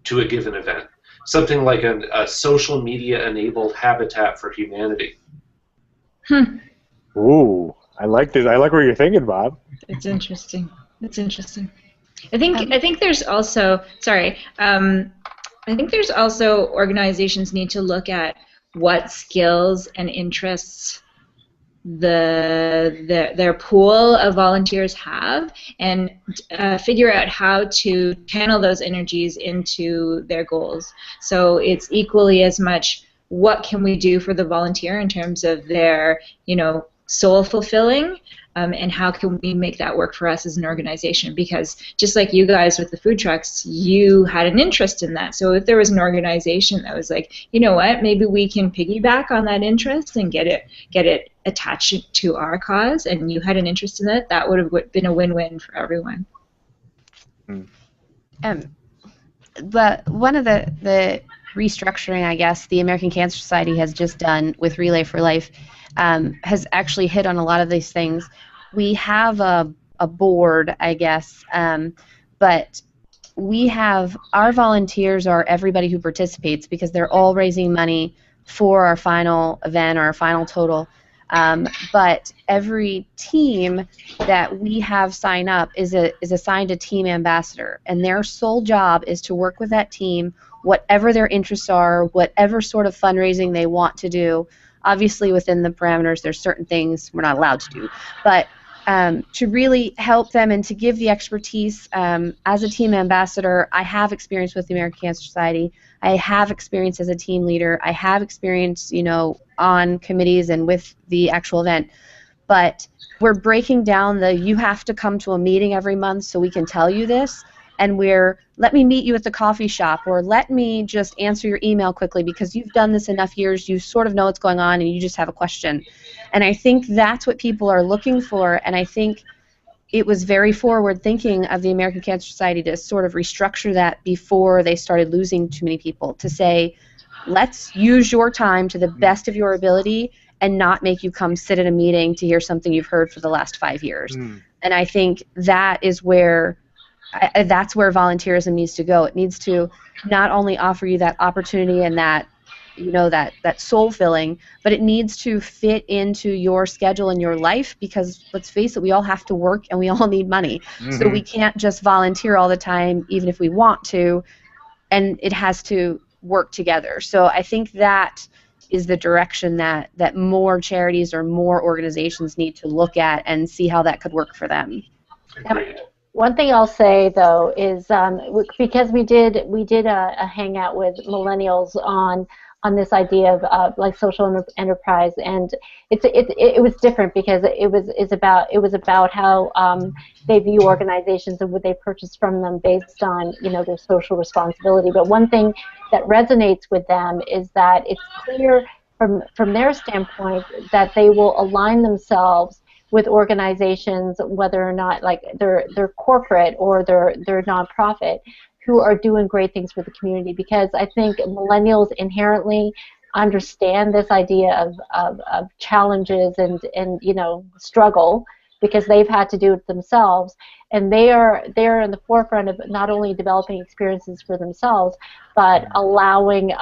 to a given event. Something like a social media-enabled Habitat for Humanity. Ooh, I like this. I like what you're thinking, Bob. It's interesting. It's interesting. I think there's also, I think there's also organizations need to look at what skills and interests their pool of volunteers have, and figure out how to channel those energies into their goals. So it's equally as much, what can we do for the volunteer in terms of their, soul fulfilling, and how can we make that work for us as an organization? Because just like you guys with the food trucks, you had an interest in that. So if there was an organization that was like, you know what, maybe we can piggyback on that interest and get it attached to our cause, and you had an interest in it, that would have been a win-win for everyone. But one of the restructuring, I guess, the American Cancer Society has just done with Relay for Life has actually hit on a lot of these things. we have a board, I guess, but we have, our volunteers are everybody who participates because they're all raising money for our final event or our final total. But every team that we have sign up is assigned a team ambassador, and their sole job is to work with that team, whatever their interests are, whatever sort of fundraising they want to do. Obviously, within the parameters, there's certain things we're not allowed to do, but to really help them and to give the expertise. As a team ambassador, I have experience with the American Cancer Society. I have experience as a team leader. I have experience, on committees and with the actual event. But we're breaking down you have to come to a meeting every month so we can tell you this, and let me meet you at the coffee shop, or let me just answer your email quickly because you've done this enough years, you sort of know what's going on, and you just have a question. And I think that's what people are looking for, and I think it was very forward-thinking of the American Cancer Society to sort of restructure that before they started losing too many people, to say, let's use your time to the best of your ability and not make you come sit at a meeting to hear something you've heard for the last 5 years. And I think that is where that's where volunteerism needs to go. It needs to not only offer you that opportunity and that that soul filling, but it needs to fit into your schedule and your life, because let's face it, we all have to work and we all need money. So we can't just volunteer all the time, even if we want to, and it has to work together. So I think that is the direction that more charities or more organizations need to look at and see how that could work for them. Agreed. One thing I'll say though is because we did a hangout with millennials on this idea of like social enterprise, and it was different because it was about how they view organizations and what they purchase from them based on their social responsibility. But one thing that resonates with them is that it's clear from their standpoint that they will align themselves with organizations, whether or not like they're corporate or they're nonprofit, who are doing great things for the community. Because I think millennials inherently understand this idea of challenges and struggle, because they've had to do it themselves, and they're in the forefront of not only developing experiences for themselves, but allowing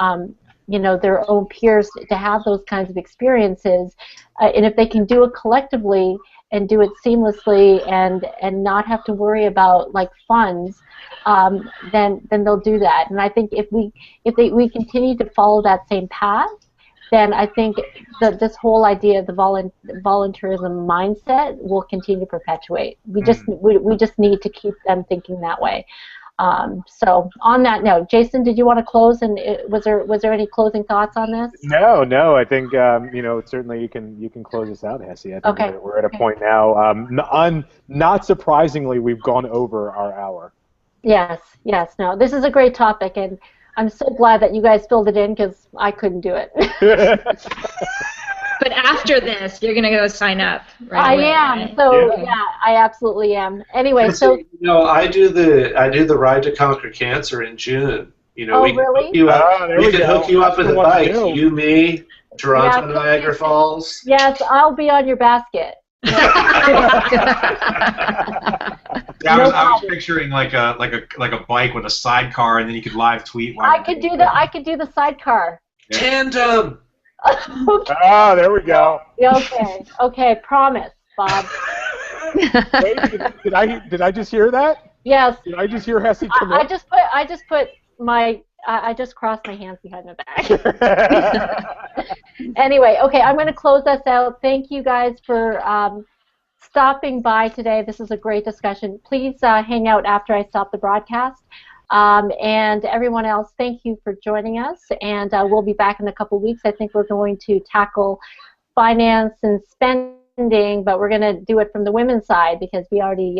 their own peers to have those kinds of experiences. And if they can do it collectively and do it seamlessly and not have to worry about like funds, then they'll do that. And I think if we continue to follow that same path, then I think that this whole idea of the volunteerism mindset will continue to perpetuate. We just need to keep them thinking that way. So on that note, Jason, did you want to close? And was there any closing thoughts on this? No. I think certainly you can close us out, Hessie. I think we're at a point now. Not surprisingly, we've gone over our hour. Yes. No, this is a great topic, and I'm so glad that you guys filled it in because I couldn't do it. But after this, you're going to go sign up. Right away, am. Right? So yeah, I absolutely am. Anyway, so I do the Ride to Conquer Cancer in June. Really? We can hook you up with a bike. You, me, Toronto, Niagara Falls. Yes, I'll be on your basket. I was picturing like a bike with a sidecar, and then you could live tweet. I could do the sidecar. Yeah. Tandem. Ah, there we go. Okay, promise, Bob. Wait, did I just hear that? Yes. Did I just hear Hessie come I just crossed my hands behind my back. Anyway, okay, I'm going to close us out. Thank you guys for stopping by today. This is a great discussion. Please hang out after I stop the broadcast. And everyone else, thank you for joining us. And we'll be back in a couple weeks. I think we're going to tackle finance and spending, but we're going to do it from the women's side because we already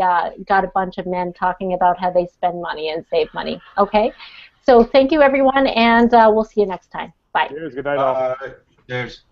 got a bunch of men talking about how they spend money and save money. Okay? So thank you, everyone, and we'll see you next time. Bye. Cheers. Good night, all. Cheers.